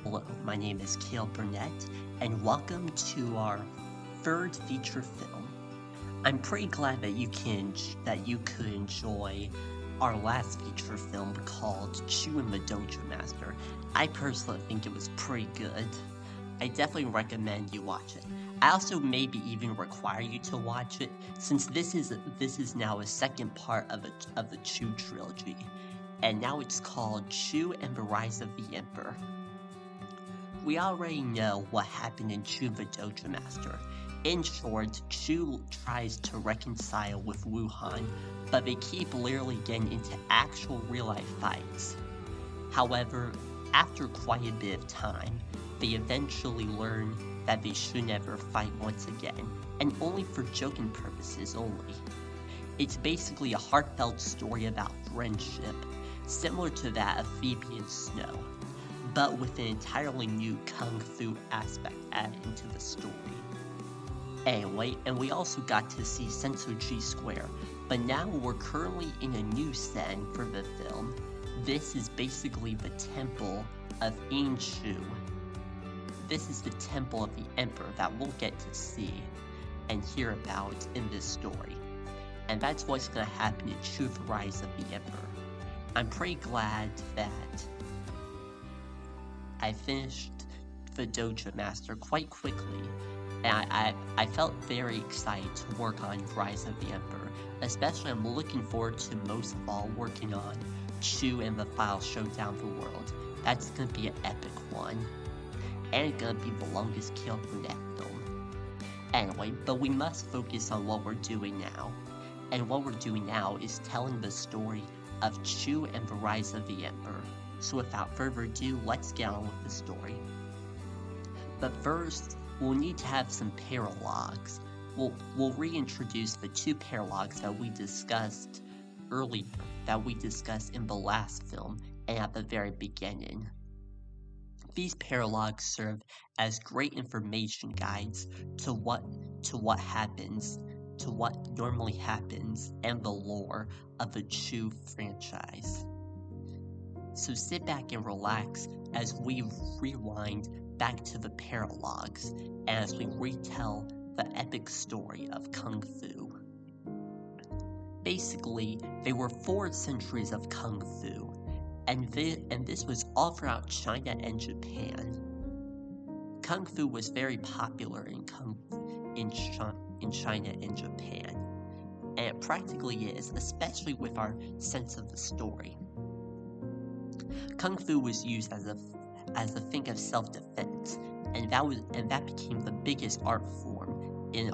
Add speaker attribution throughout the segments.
Speaker 1: Hello, my name is Caleb Burnett, and welcome to our third feature film. I'm pretty glad that you could enjoy our last feature film called Chu and the Dojo Master. I personally think it was pretty good. I definitely recommend you watch it. I also maybe even require you to watch it, since this is now a second part of the Chu trilogy, and now it's called Chu and the Rise of the Emperor. We already know what happened in Chu the Dojo Master. In short, Chu tries to reconcile with Wuhan, but they keep literally getting into actual real-life fights. However, after quite a bit of time, they eventually learn that they should never fight once again, and only for joking purposes only. It's basically a heartfelt story about friendship, similar to that of Phoebe and Snow, but with an entirely new kung fu aspect added into the story. Anyway, and we also got to see Sensoji Square, but now we're currently in a new setting for the film. This is basically the temple of Inshu. This is the temple of the Emperor that we'll get to see and hear about in this story. And that's what's going to happen in Chu the Rise of the Emperor. I'm pretty glad that I finished the Dojo Master quite quickly, and I felt very excited to work on Rise of the Emperor. Especially, I'm looking forward to most of all working on Chu and the Final Showdown of the World. That's gonna be an epic one, and it's gonna be the longest Caleb Burnett film. Anyway, but we must focus on what we're doing now. And what we're doing now is telling the story of Chu and the Rise of the Emperor. So without further ado, let's get on with the story. But first, we'll need to have some paralogs. We'll reintroduce the two paralogs that we discussed earlier, that we discussed in the last film and at the very beginning. These paralogs serve as great information guides to what normally happens, and the lore of the Chu franchise. So sit back and relax as we rewind back to the paralogs and as we retell the epic story of Kung Fu. Basically, there were 4 centuries of Kung Fu, and this was all throughout China and Japan. Kung Fu was very popular in China and Japan, and it practically is, especially with our sense of the story. Kung Fu was used as a thing of self-defense, and that became the biggest art form in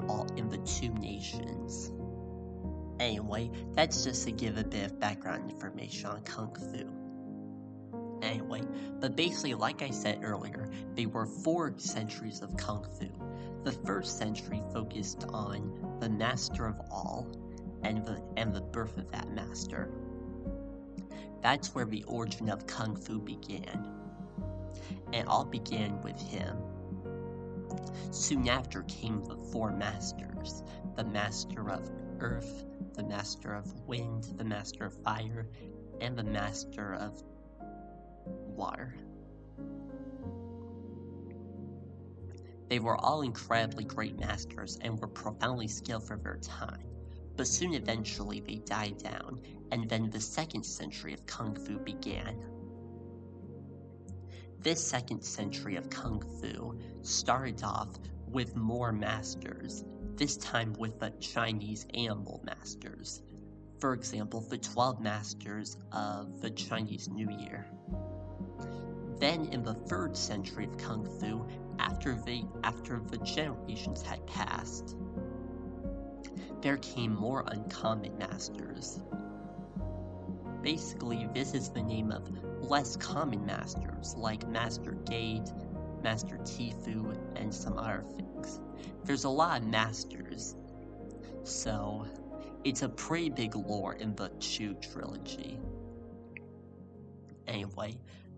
Speaker 1: the 2 nations. Anyway, that's just to give a bit of background information on Kung Fu. Anyway, but basically, like I said earlier, there were 4 centuries of Kung Fu. The first century focused on the master of all, and the birth of that master. That's where the origin of Kung Fu began. And all began with him. Soon after came the 4 masters: the master of earth, the master of wind, the master of fire, and the master of water. They were all incredibly great masters and were profoundly skilled for their time, but soon eventually they died down, and then the 2nd century of Kung Fu began. This 2nd century of Kung Fu started off with more masters, this time with the Chinese animal masters. For example, the 12 masters of the Chinese New Year. Then in the 3rd century of Kung Fu, after the generations had passed, there came more uncommon masters. Basically, this is the name of less common masters, like Master Gade, Master Tifu, and some other things. There's a lot of masters, so it's a pretty big lore in the Chu trilogy. Anyway,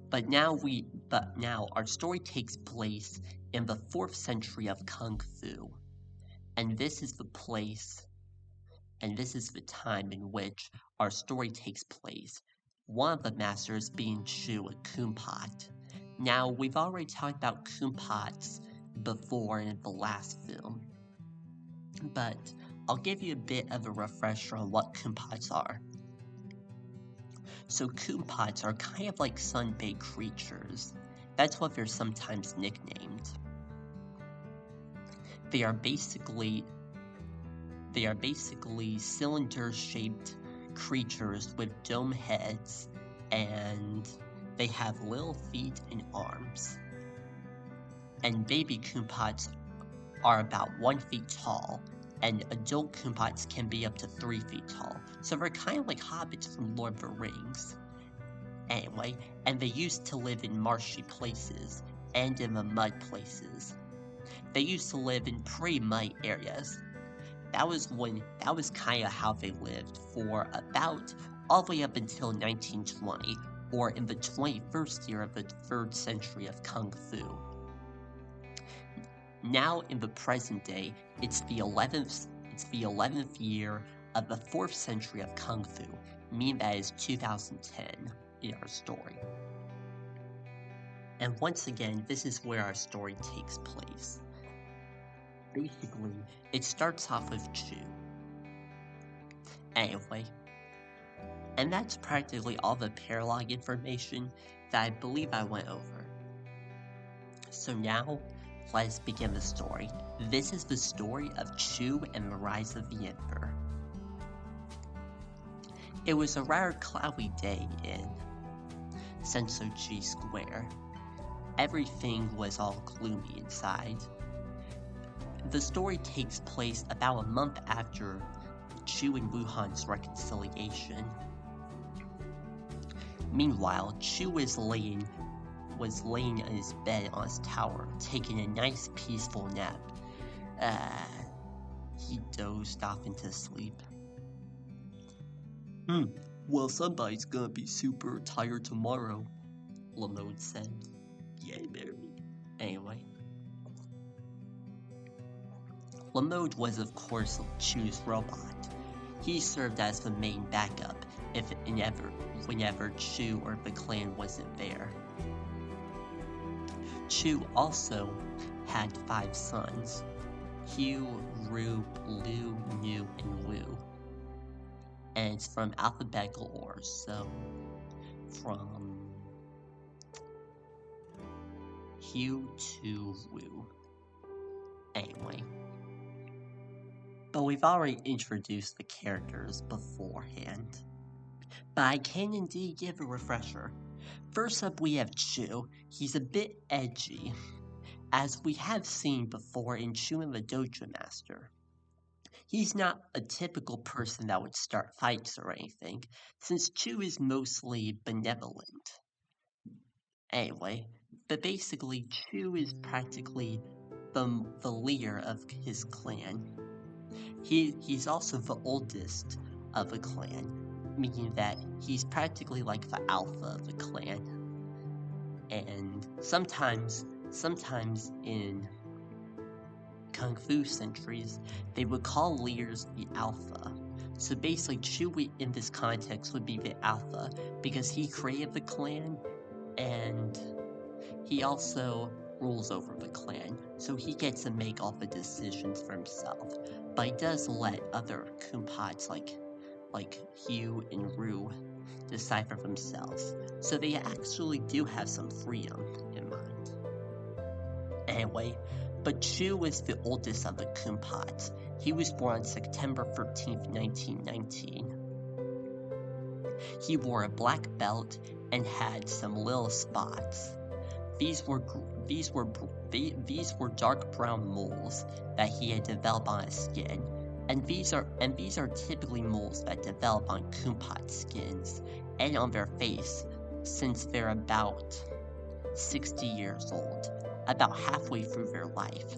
Speaker 1: but now our story takes place in the 4th century of Kung Fu, and this is the time in which our story takes place. One of the masters being Chu, a Kumpot. Now, we've already talked about kumquats before in the last film, but I'll give you a bit of a refresher on what kumquats are. So kumquats are kind of like sun-baked creatures. That's what they're sometimes nicknamed. They are basically cylinder-shaped creatures with dome heads, and they have little feet and arms. And baby kumquats are about 1 feet tall, and adult kumquats can be up to 3 feet tall. So they're kind of like hobbits from Lord of the Rings. Anyway, and they used to live in marshy places and in the mud places. They used to live in pretty muddy areas. That was kind of how they lived for about all the way up until 1920, or in the 21st year of the 3rd century of Kung Fu. Now in the present day, it's the 11th year of the 4th century of Kung Fu, meaning that is 2010 in our story. And once again, this is where our story takes place. Basically, it starts off with Chu. Anyway, and that's practically all the paralog information that I believe I went over. So now, let's begin the story. This is the story of Chu and the Rise of the Emperor. It was a rather cloudy day in Sensoji Square. Everything was all gloomy inside. The story takes place about a month after Chu and Wuhan's reconciliation. Meanwhile, Chu was laying in his bed on his tower, taking a nice peaceful nap. He dozed off into sleep. Well, somebody's gonna be super tired tomorrow, Lamode said. Yay, baby. Anyway. Lamode was of course Chu's robot. He served as the main backup whenever Chu or the clan wasn't there. Chu also had 5 sons: Hugh, Ru, Lu, Nu, and Wu. And it's from alphabetical order, so from Hugh to Wu. Anyway. But we've already introduced the characters beforehand. But I can indeed give a refresher. First up we have Chu. He's a bit edgy, as we have seen before in Chu and the Dojo Master. He's not a typical person that would start fights or anything, since Chu is mostly benevolent. Anyway, but basically Chu is practically the leader of his clan. He's also the oldest of the clan, meaning that he's practically like the alpha of the clan. And sometimes in Kung Fu centuries, they would call leaders the alpha. So basically, Chu in this context would be the alpha because he created the clan and he also rules over the clan, so he gets to make all the decisions for himself. But he does let other kumquats like Hugh and Ru decide for themselves, so they actually do have some freedom in mind. Anyway, but Chu was the oldest of the kumquats. He was born on September 13th, 1919. He wore a black belt and had some little spots. These were dark brown moles that he had developed on his skin, and these are typically moles that develop on kumquat skins and on their face, since they're about 60 years old, about halfway through their life.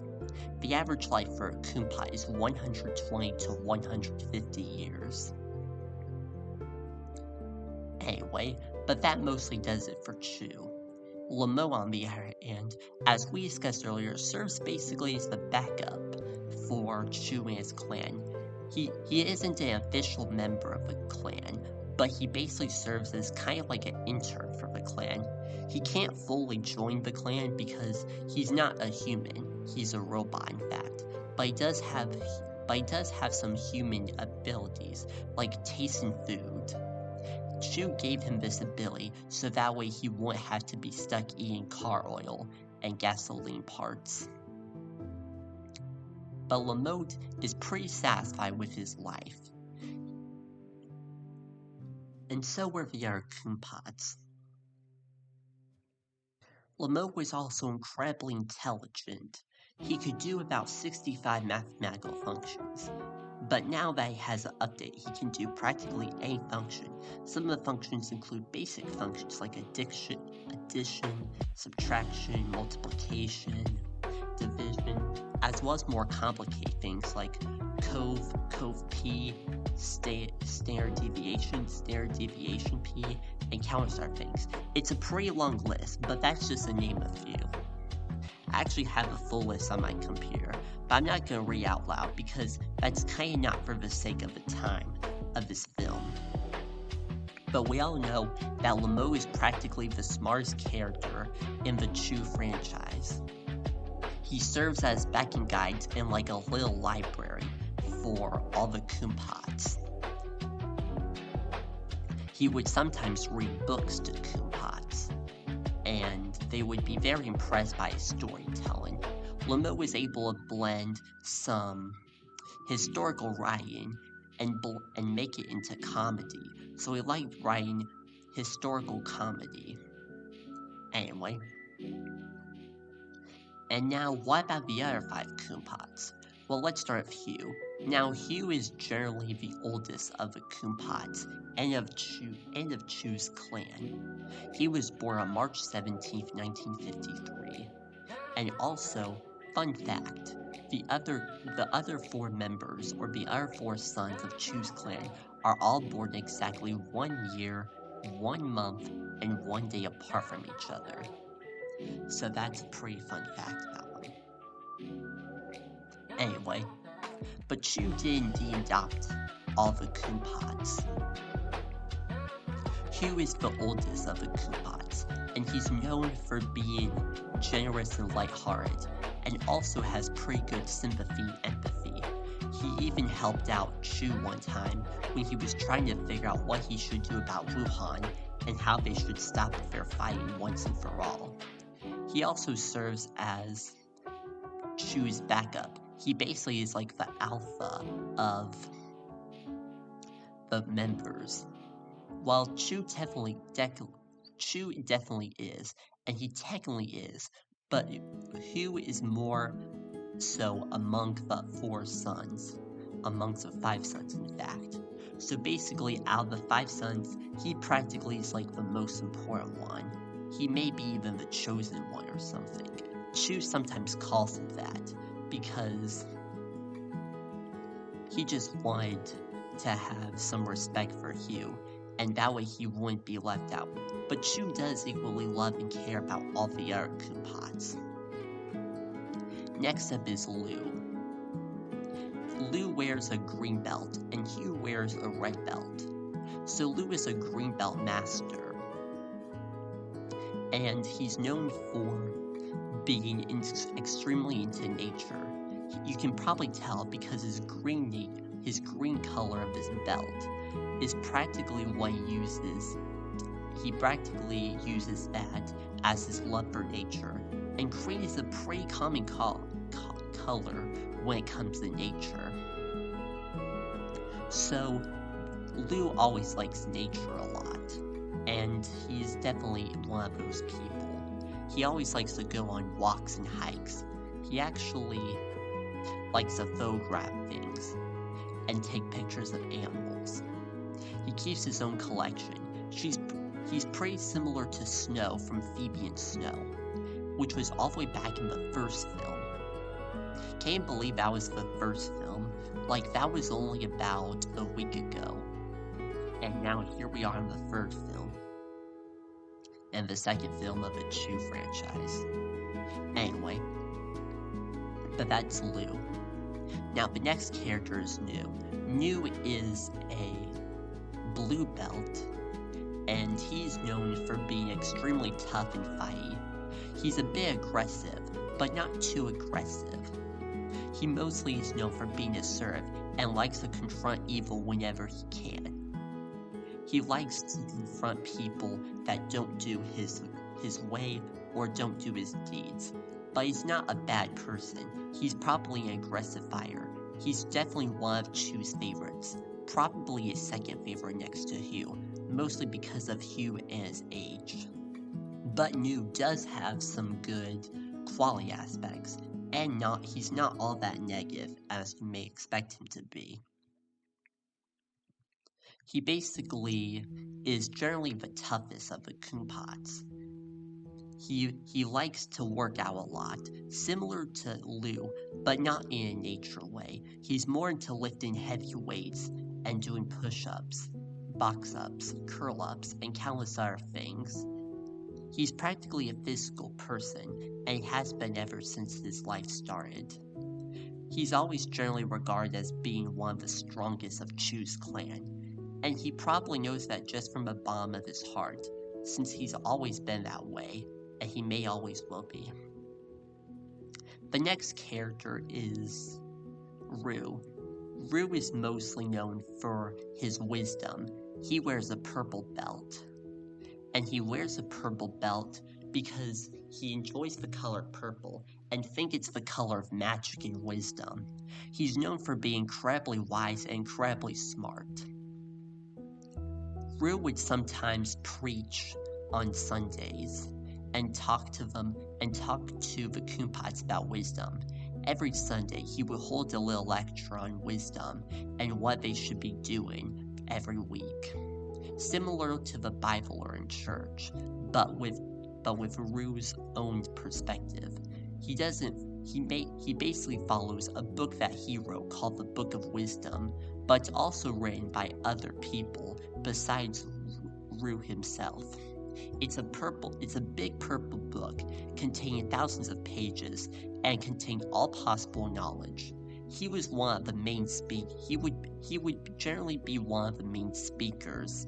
Speaker 1: The average life for a kumquat is 120 to 150 years. Anyway, but that mostly does it for Chu. Lamo, on the other hand, as we discussed earlier, serves basically as the backup for Chu and his clan. He isn't an official member of the clan, but he basically serves as kind of like an intern for the clan. He can't fully join the clan because he's not a human. He's a robot, in fact. But he does have some human abilities, like tasting food. Chu gave him this ability so that way he wouldn't have to be stuck eating car oil and gasoline parts. But Lamote is pretty satisfied with his life. And so were the other Kumpots. Lamote was also incredibly intelligent. He could do about 65 mathematical functions. But now that he has an update, he can do practically any function. Some of the functions include basic functions like addition, subtraction, multiplication, division, as well as more complicated things like cove P, standard deviation P, and counter things. It's a pretty long list, but that's just to name a few. I actually have a full list on my computer, but I'm not going to read out loud because that's kind of not for the sake of the time of this film. But we all know that Lamote is practically the smartest character in the Chu franchise. He serves as backing guides in like a little library for all the Kumpots. He would sometimes read books to Kumpots, and they would be very impressed by his storytelling. Lamote was able to blend some historical writing and make it into comedy, so he liked writing historical comedy. Anyway. And now, what about the other 5 Kumpots? Well, let's start with Hugh. Now, Hugh is generally the oldest of the Kumpots and of Chu's clan. He was born on March 17th, 1953. And also, fun fact, the other 4 members, or the other 4 sons of Chu's clan, are all born exactly 1 year, 1 month, and 1 day apart from each other. So that's a pretty fun fact about him. Anyway, but Chu did indeed adopt all the Kumpots. Hugh is the oldest of the Kumpots, and he's known for being generous and lighthearted, and also has pretty good sympathy and empathy. He even helped out Chu one time when he was trying to figure out what he should do about Wuhan and how they should stop their fighting once and for all. He also serves as Chu's backup. He basically is like the alpha of the members. While Chu definitely is, and he technically is, but Hugh is more so among the 4 sons, amongst the 5 sons in fact. So basically, out of the 5 sons, he practically is like the most important one. He may be even the chosen one or something. Chu sometimes calls him that because he just wanted to have some respect for Hugh, and that way he wouldn't be left out. But Chu does equally love and care about all the other Kumpots. Next up is Lu. Lu wears a green belt, and Hugh wears a red belt. So Lu is a green belt master. And he's known for being extremely into nature. You can probably tell because his green color of his belt is practically what he uses. He practically uses that as his love for nature, and green is a pretty common color when it comes to nature. So Lu always likes nature a lot, and he's definitely one of those people. He always likes to go on walks and hikes. He actually likes to photograph things and take pictures of animals. He keeps his own collection. He's pretty similar to Snow from Phoebe and Snow, which was all the way back in the first film. Can't believe that was the first film. Like, that was only about a week ago. And now here we are in the third film. And the second film of the Chu franchise. Anyway. But that's Lu. Now the next character is Nu. Nu is a blue belt. and he's known for being extremely tough and fighty. He's a bit aggressive, but not too aggressive. He mostly is known for being assertive and likes to confront evil whenever he can. He likes to confront people that don't do his way or don't do his deeds. But he's not a bad person. He's probably an aggressive fighter. He's definitely one of Chu's favorites. Probably his second favorite next to Hugh, mostly because of Hugh and his age. But New does have some good quality aspects, and he's not all that negative as you may expect him to be. He basically is generally the toughest of the Kumpots. He likes to work out a lot, similar to Lou, but not in a nature way. He's more into lifting heavy weights and doing push-ups, box-ups, curl-ups, and countless other things. He's practically a physical person, and he has been ever since his life started. He's always generally regarded as being one of the strongest of Chu's clan, and he probably knows that just from the bottom of his heart, since he's always been that way, and he may always will be. The next character is Rue. Rue is mostly known for his wisdom. He wears a purple belt. And he wears a purple belt because he enjoys the color purple and thinks it's the color of magic and wisdom. He's known for being incredibly wise and incredibly smart. Rue would sometimes preach on Sundays and talk to the Kumpots about wisdom. Every Sunday, he would hold a little lecture on wisdom and what they should be doing every week. Similar to the Bible or in church, but with Rue's own perspective. He basically follows a book that he wrote called the Book of Wisdom, but it's also written by other people besides Rue himself. It's a big purple book containing thousands of pages and containing all possible knowledge. He was one of the main he would generally be one of the main speakers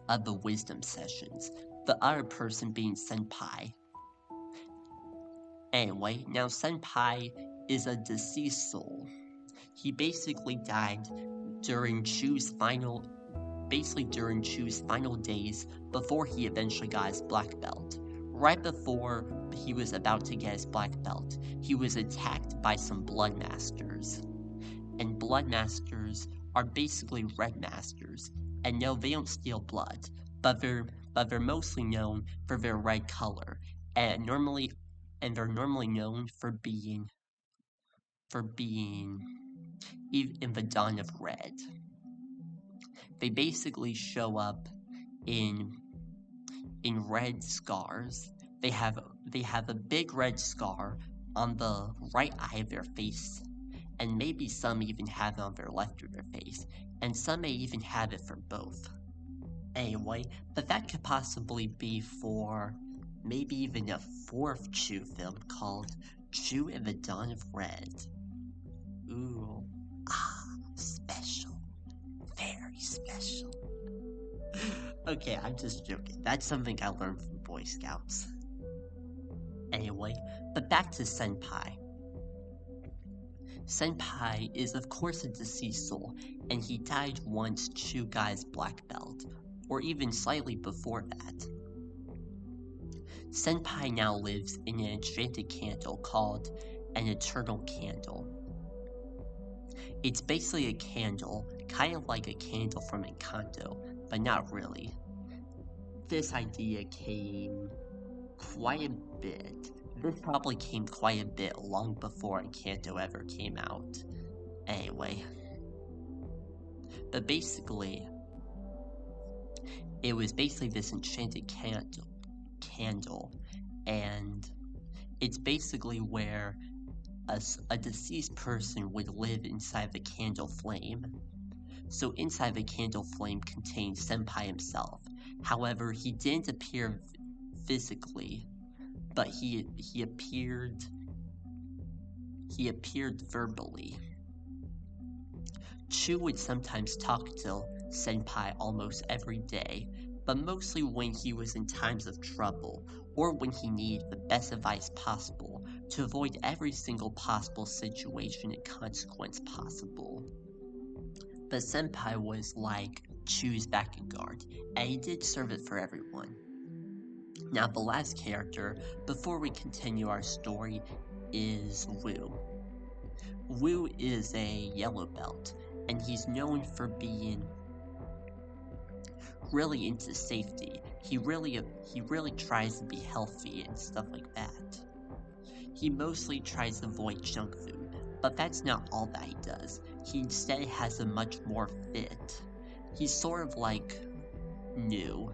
Speaker 1: of the wisdom sessions, the other person being Senpai. Anyway, now Senpai is a deceased soul. He basically died during Chu's final days before he eventually got his black belt. Right before he was about to get his black belt, he was attacked by some blood masters. And blood masters are basically red masters. And no, they don't steal blood, but they're mostly known for their red color, and they're normally known for being in the dawn of red. They basically show up in red scars. They have a big red scar on the right eye of their face, and maybe some even have it on their left of their face, and some may even have it for both. Anyway, but that could possibly be for maybe even a fourth Chu film called Chu in the Dawn of Red. Ooh. Special. Very special. Okay, I'm just joking. That's something I learned from Boy Scouts. Anyway, but back to Senpai. Senpai is of course a deceased soul, and he died once Chu got his black belt, or even slightly before that. Senpai now lives in an enchanted candle called an eternal candle. It's basically a candle, kind of like a candle from Encanto, but not really. This idea came quite a bit. This probably came quite a bit long before Encanto ever came out. Anyway. But basically, it was basically this enchanted candle, and it's basically where a deceased person would live inside the candle flame. So inside the candle flame contained Senpai himself. However, he didn't appear physically, but he appeared verbally. Chu would sometimes talk to Senpai almost every day, but mostly when he was in times of trouble or when he needed the best advice possible to avoid every single possible situation and consequence possible. But Senpai was like Chu's backing guard, and he did serve it for everyone. Now, the last character, before we continue our story, is Wu. Wu is a yellow belt, and he's known for being really into safety. He really tries to be healthy and stuff like that. He mostly tries to avoid junk food, but that's not all that he does. He instead has a much more fit. He's sort of like new,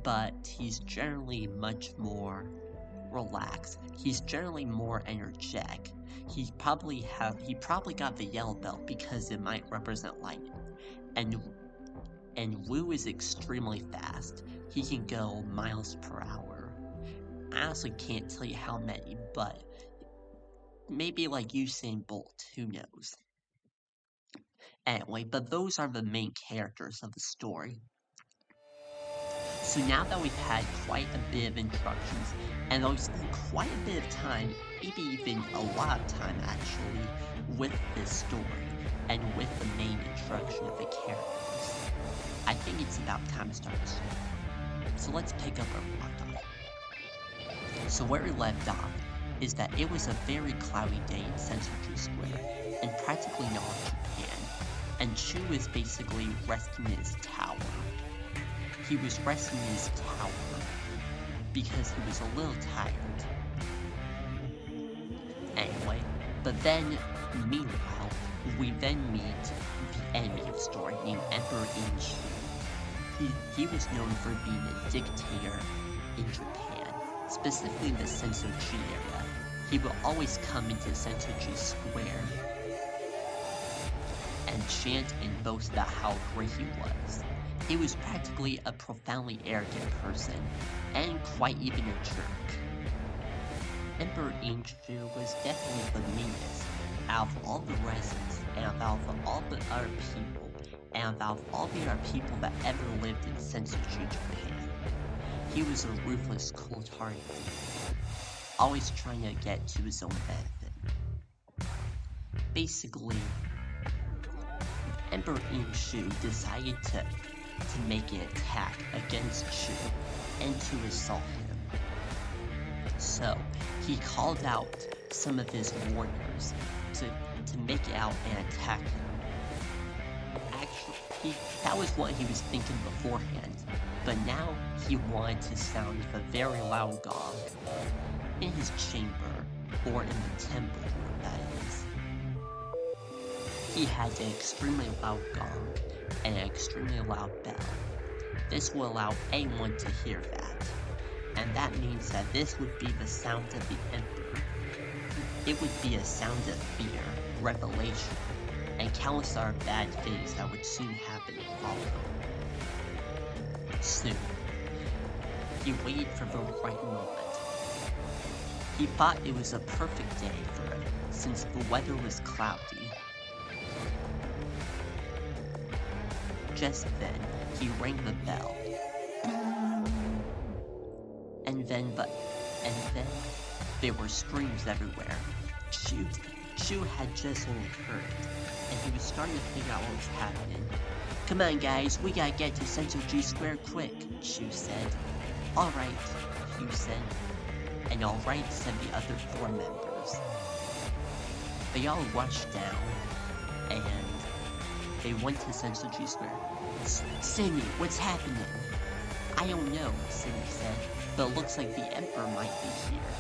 Speaker 1: but he's generally much more relaxed. He's generally more energetic. He probably got the yellow belt because it might represent light. And Wu is extremely fast. He can go miles per hour. I honestly can't tell you how many, but maybe like Usain Bolt, who knows. Anyway, but those are the main characters of the story. So now that we've had quite a bit of introductions, and we've spent quite a bit of time, maybe even a lot of time actually, with this story, and with the main introduction of the characters, I think it's about time to start the story. So let's pick up where we left off. So where we left off is that it was a very cloudy day in Sensoji Square, and practically all of Japan, and Chu was basically resting in his tower. He was resting in his tower because he was a little tired. Anyway, but then, meanwhile, we then meet the enemy of the story named Emperor Inshu. He was known for being a dictator in Japan, specifically in the Sensoji area. He would always come into Sensoji Square and chant and boast about how great he was. He was practically a profoundly arrogant person, and quite even a jerk. Emperor Inshu was definitely the meanest out of all the residents, and out of all the other people, and out of all the other people that ever lived in Sensoji, Japan. He was a ruthless, cold-hearted dude, always trying to get to his own benefit. Basically, Emperor Inshu decided to make an attack against Chu and to assault him. So he called out some of his warriors to make it out and attack him. Actually, that was what he was thinking beforehand, but now he wanted to sound a very loud gong in his chamber, or in the temple, that is. He had an extremely loud gong and an extremely loud bell. This will allow anyone to hear that, and that means that this would be the sound of the Emperor. It would be a sound of fear, revelation, and countless other bad things that would soon happen and follow. Soon, he waited for the right moment. He thought it was a perfect day for it, since the weather was cloudy. Just then, he rang the bell. And then there were screams everywhere. Chu had just occurred, and he was starting to figure out what was happening. "Come on, guys, we gotta get to Sensoji Square quick," Chu said. "Alright," Hugh said. And alright, said the other 4 members. They all rushed down, and they went to Sensoji Square. "Sammy, what's happening?" "I don't know," Sammy said, "but it looks like the Emperor might be here."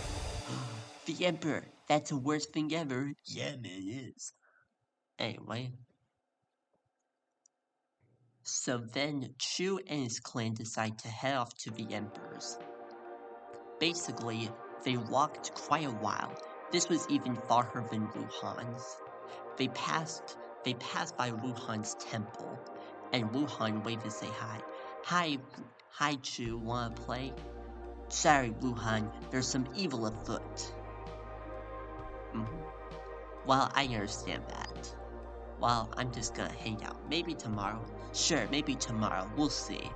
Speaker 1: "The Emperor, that's the worst thing ever." "Yeah, man, it is." Anyway. So then, Chu and his clan decide to head off to the Emperor's. Basically, they walked quite a while. This was even farther than Wuhan's. They passed by Wuhan's temple, and Wuhan waved to say hi. Hi Chu, wanna play?" "Sorry, Wuhan, there's some evil afoot." Well, I understand that. Well, I'm just gonna hang out. Maybe tomorrow. Sure, maybe tomorrow. We'll see.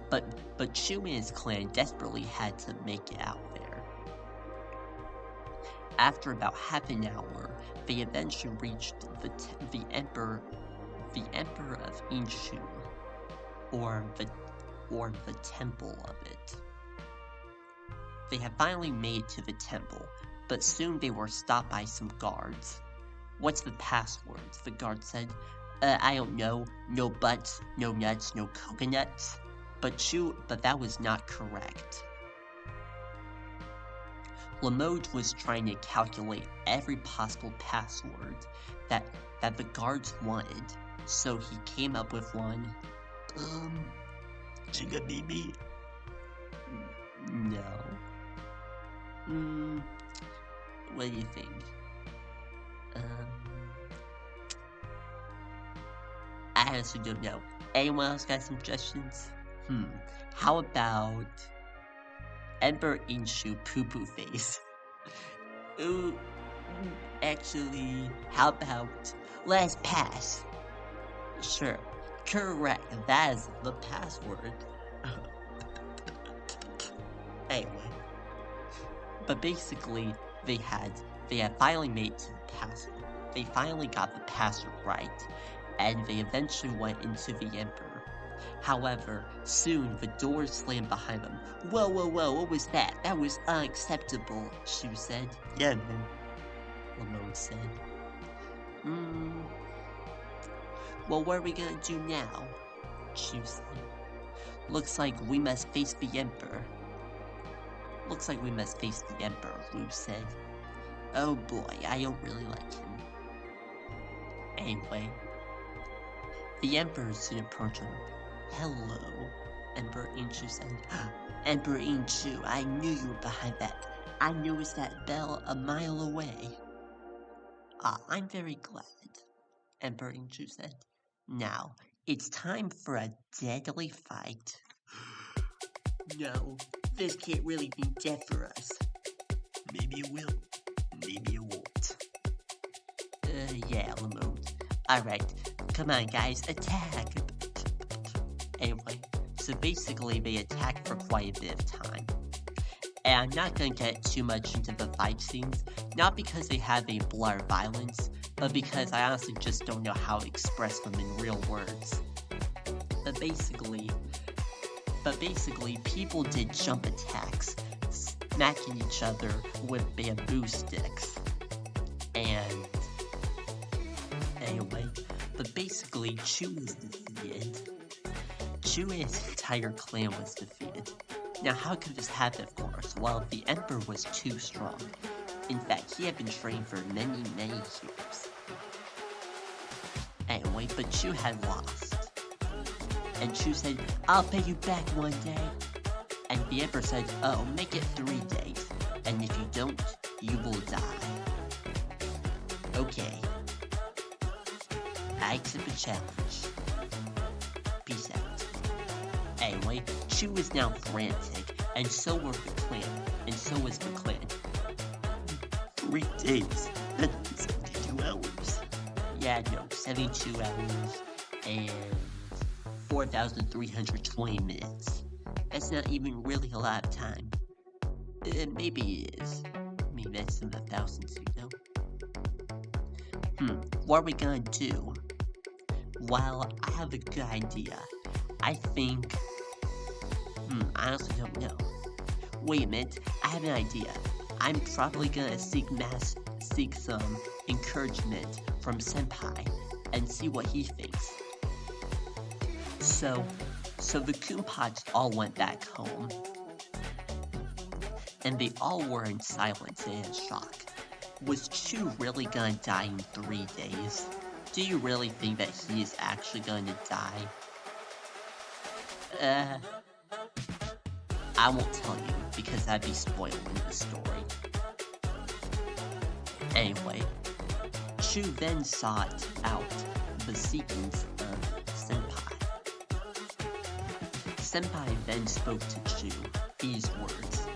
Speaker 1: But Chu and his clan desperately had to make it out there. After about half an hour, they eventually reached the Emperor of Inshu, or the temple of it. They had finally made it to the temple, but soon they were stopped by some guards. "What's the password?" the guard said. I don't know. No butts, no nuts, no coconuts." But that was not correct. Lamode was trying to calculate every possible password that the guards wanted, so he came up with one. Chicka baby? No. What do you think? I honestly don't know. Anyone else got suggestions? How about Emperor Inshu Poo Poo Face? Ooh, actually, how about let's pass? Sure, correct. That is the password. Anyway, but basically, they had finally made to the password. They finally got the password right, and they eventually went into the Emperor. However, soon the doors slammed behind them. Whoa, what was that? That was unacceptable, Shu said. Yeah, man, Lamode said. Well, what are we gonna do now? Shu said. Looks like we must face the Emperor. Wu said. Oh boy, I don't really like him. Anyway, the Emperor soon approached him. Hello, Emperor Inshu said. Emperor Inshu, I knew you were behind that. I noticed that bell a mile away. I'm very glad, Emperor Inshu said. Now, it's time for a deadly fight. No, this can't really be death for us. Maybe it will, maybe it won't. Yeah, Lamode. Alright, come on guys, attack! Anyway, so basically they attacked for quite a bit of time. And I'm not gonna get too much into the fight scenes, not because they have a blur of violence, but because I honestly just don't know how to express them in real words. But basically, people did jump attacks, smacking each other with bamboo sticks. And anyway, but basically Chu was defeated. Chu and his entire clan was defeated. Now how could this happen, of course? Well, the Emperor was too strong. In fact, he had been trained for many years. Anyway, but Chu had lost. And Chu said, I'll pay you back one day. And the Emperor said, oh, make it 3 days. And if you don't, you will die. Okay. I accept the challenge. Peace out. Anyway, Chu was now frantic, and so was the clan. 3 days? That's 72 hours. Yeah, no, 72 hours and 4,320 minutes. That's not even really a lot of time. Maybe it is. I mean, that's in the thousands, you know? What are we gonna do? Well, I have a good idea. I think... I honestly don't know. Wait a minute, I have an idea. I'm probably gonna seek some encouragement from Senpai and see what he thinks. So the Kumpots all went back home. And they all were in silence and in shock. Was Chu really gonna die in 3 days? Do you really think that he is actually going to die? I won't tell you, because that'd be spoiling the story. Anyway, Chu then sought out the sequence of Senpai. Senpai then spoke to Chu these words.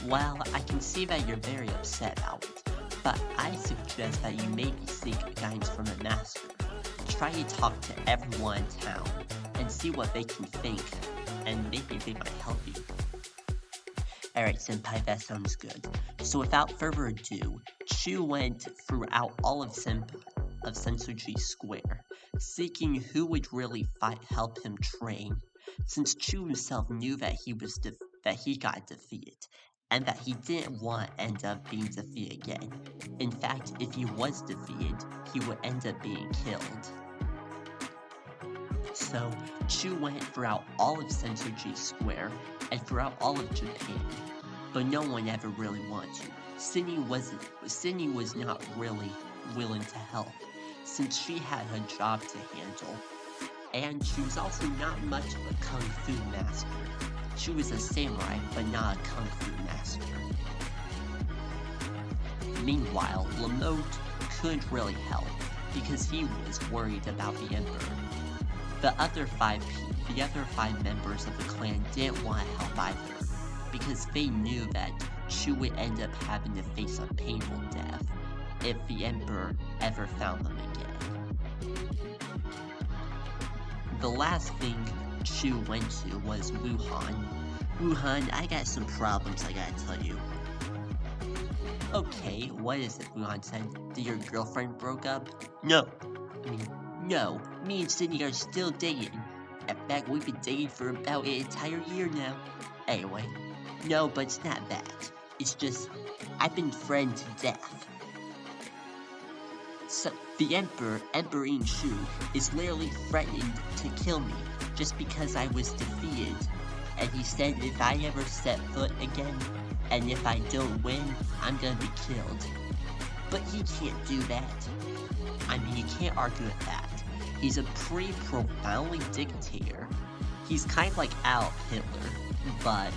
Speaker 1: Well, I can see that you're very upset about it, but I suggest that you maybe seek guidance from a master. Try to talk to everyone in town and see what they can think, and maybe they might help you. Alright, Senpai, that sounds good. So without further ado, Chu went throughout all of Sensoji Square, seeking who would really help him train, since Chu himself knew that he got defeated, and that he didn't want to end up being defeated again. In fact, if he was defeated, he would end up being killed. So, Chu went throughout all of Sensoji Square and throughout all of Japan, but no one ever really wanted to. Sydney was not really willing to help, since she had a job to handle, and she was also not much of a kung fu master. She was a samurai, but not a kung fu master. Meanwhile, Lamotte couldn't really help, because he was worried about the Emperor. The other five members of the clan didn't want to help either, because they knew that Chu would end up having to face a painful death if the Emperor ever found them again. The last thing Chu went to was Wuhan. Wuhan, I got some problems I gotta tell you. Okay, what is it? Wuhan said. Did your girlfriend broke up? No, me and Sydney are still dating. In fact, we've been dating for about an entire year now. Anyway, no, but it's not that. It's just, I've been threatened to death. So, the Emperor Chu, is literally threatening to kill me just because I was defeated. And he said if I ever set foot again, and if I don't win, I'm gonna be killed. But he can't do that. I mean, you can't argue with that. He's a pretty profoundly dictator. He's kind of like Adolf Hitler, but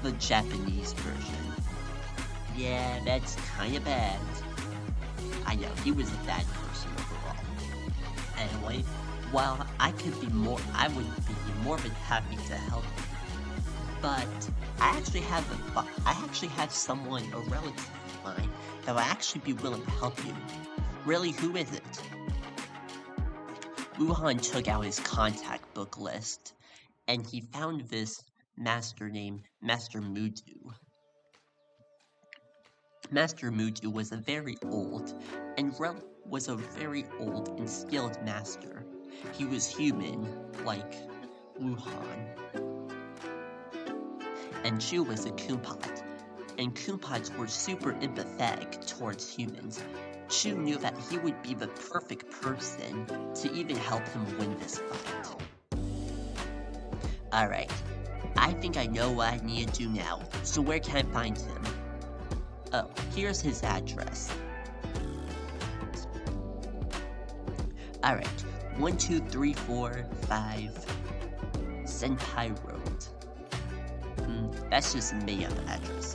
Speaker 1: the Japanese version. Yeah, that's kind of bad. I know, he was a bad person overall. Anyway, while I would be more than happy to help you. But I actually have someone, a relative of mine, that will actually be willing to help you. Really, who is it? Wuhan took out his contact book list, and he found this master named Master Mudu. Master Mudu was a very old and skilled master. He was human, like Wuhan. And Chu was a Kumpat, and Kumpats were super empathetic towards humans. Chu knew that he would be the perfect person to even help him win this fight. Alright, I think I know what I need to do now, so where can I find him? Oh, here's his address. Alright, 12345 Senpai Road. That's just a made-up address.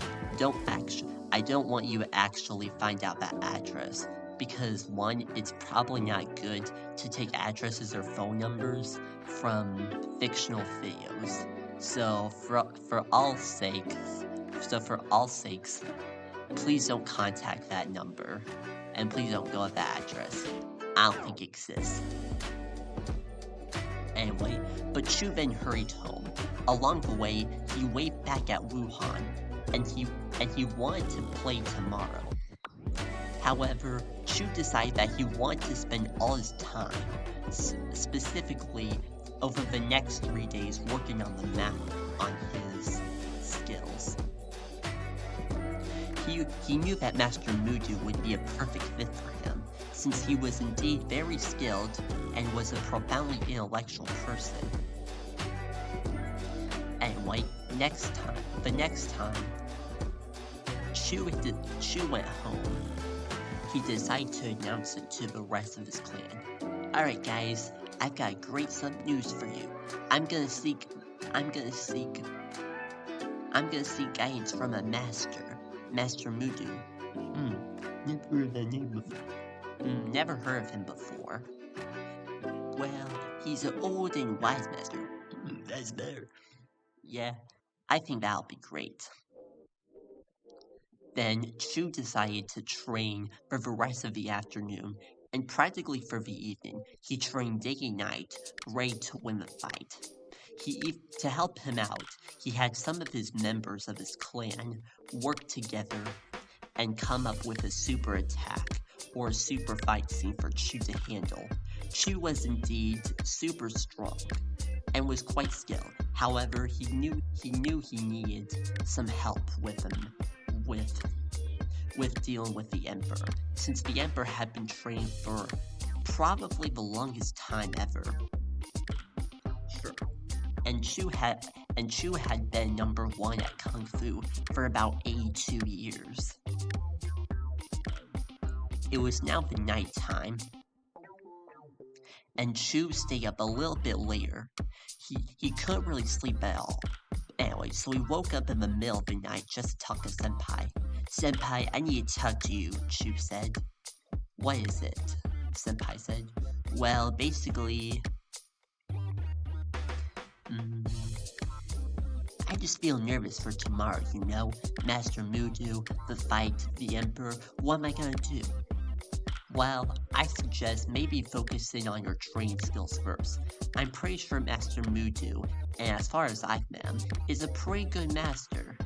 Speaker 1: I don't want you to actually find out that address, because one, it's probably not good to take addresses or phone numbers from fictional videos. So for all sakes, please don't contact that number, and please don't go at that address. I don't think it exists. Anyway, but Chu then hurried home. Along the way, he waved back at Wuhan, and he wanted to play tomorrow. However, Chu decided that he wanted to spend all his time, specifically over the next 3 days, working on the map on his skills. He knew that Master Mudu would be a perfect fit for him, since he was indeed very skilled and was a profoundly intellectual person. Anyway, the next time Chu went home, he decided to announce it to the rest of his clan. Alright guys, I've got great some news for you. I'm gonna seek guidance from a master, Master Mudu. Never heard that name before. Never heard of him before. Well, he's an old and wise master. That's better. Yeah, I think that'll be great. Then Chu decided to train for the rest of the afternoon, and practically for the evening. He trained day and night, ready to win the fight. To help him out, he had some of his members of his clan work together and come up with a super attack or a super fight scene for Chu to handle. Chu was indeed super strong and was quite skilled. However, he knew he needed some help with dealing with the Emperor, since the Emperor had been trained for probably the longest time ever. Sure. And Chu had been number 1 at Kung Fu for about 82 years. It was now the night time, and Chu stayed up a little bit later. He couldn't really sleep at all. Anyway, so he woke up in the middle of the night just to talk to Senpai. Senpai, I need to talk to you, Chu said. What is it? Senpai said. Well, basically... I just feel nervous for tomorrow, you know? Master Mudu, the fight, the Emperor, what am I gonna do? Well, I suggest maybe focusing on your training skills first. I'm pretty sure Master Mudu, and as far as I've met him, is a pretty good master.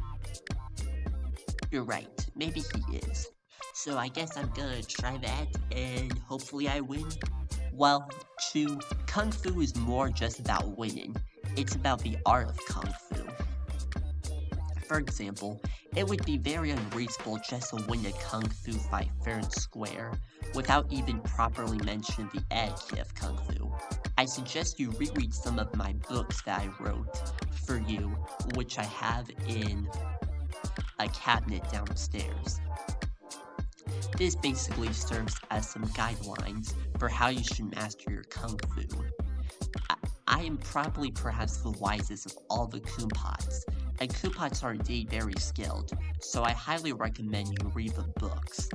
Speaker 1: You're right, maybe he is. So I guess I'm gonna try that, and hopefully I win. Well, Chu, Kung Fu is more just about winning. It's about the art of Kung Fu. For example, it would be very unreasonable just to win a Kung Fu fight fair and square, without even properly mentioning the etiquette of Kung Fu. I suggest you reread some of my books that I wrote for you, which I have in a cabinet downstairs. This basically serves as some guidelines for how you should master your Kung Fu. I am probably perhaps the wisest of all the Kumpots, and Kumpots are indeed very skilled, so I highly recommend you read the books,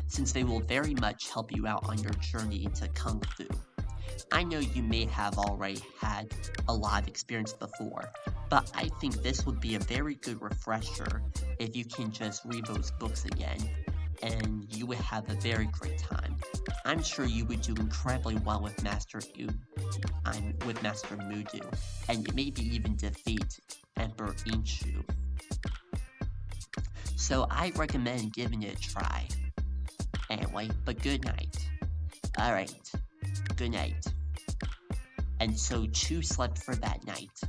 Speaker 1: since they will very much help you out on your journey into Kung Fu. I know you may have already had a lot of experience before, but I think this would be a very good refresher if you can just read those books again, and you would have a very great time. I'm sure you would do incredibly well with Master Mudu, and maybe even defeat Emperor Inshu. So I recommend giving it a try. Anyway, but good night. Alright, good night. And so Chu slept for that night.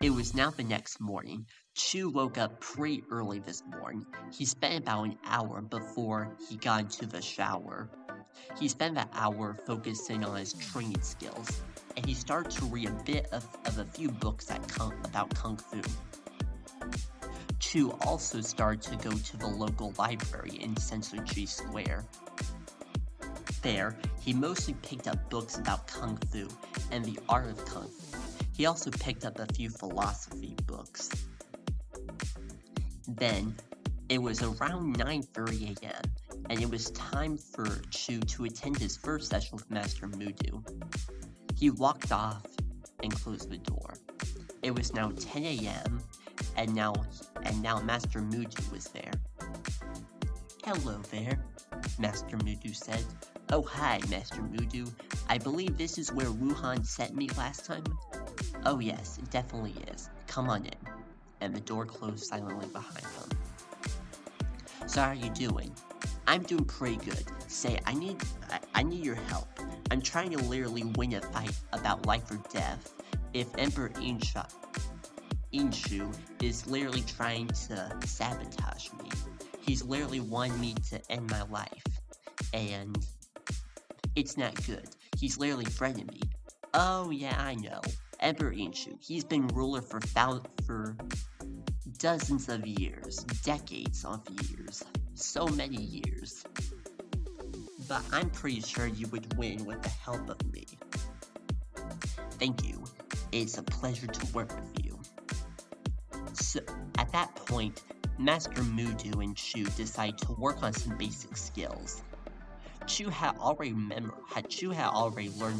Speaker 1: It was now the next morning. Chu woke up pretty early this morning. He spent about an hour before he got into the shower. He spent that hour focusing on his training skills, and he started to read a bit of a few books about Kung Fu. Chu also started to go to the local library in Sensoji Square. There, he mostly picked up books about Kung Fu and the art of Kung Fu. He also picked up a few philosophy books. Then, it was around 9:30 a.m., and it was time for Chu to attend his first session with Master Mudu. He walked off and closed the door. It was now 10 a.m., and now Master Mudu was there. Hello there, Master Mudu said. Oh hi, Master Mudu. I believe this is where Wuhan sent me last time? Oh yes, it definitely is. Come on in. And the door closed silently behind him. So how are you doing? I'm doing pretty good. Say, I need your help. I'm trying to literally win a fight about life or death. If Emperor Inshu is literally trying to sabotage me. He's literally wanting me to end my life. And it's not good. He's literally threatening me. Oh yeah, I know. Emperor Inshu. He's been ruler for dozens of years. Decades of years. So many years. But I'm pretty sure you would win with the help of me. Thank you. It's a pleasure to work with you. So, at that point, Master Mudu and Chu decide to work on some basic skills. Chu had already learned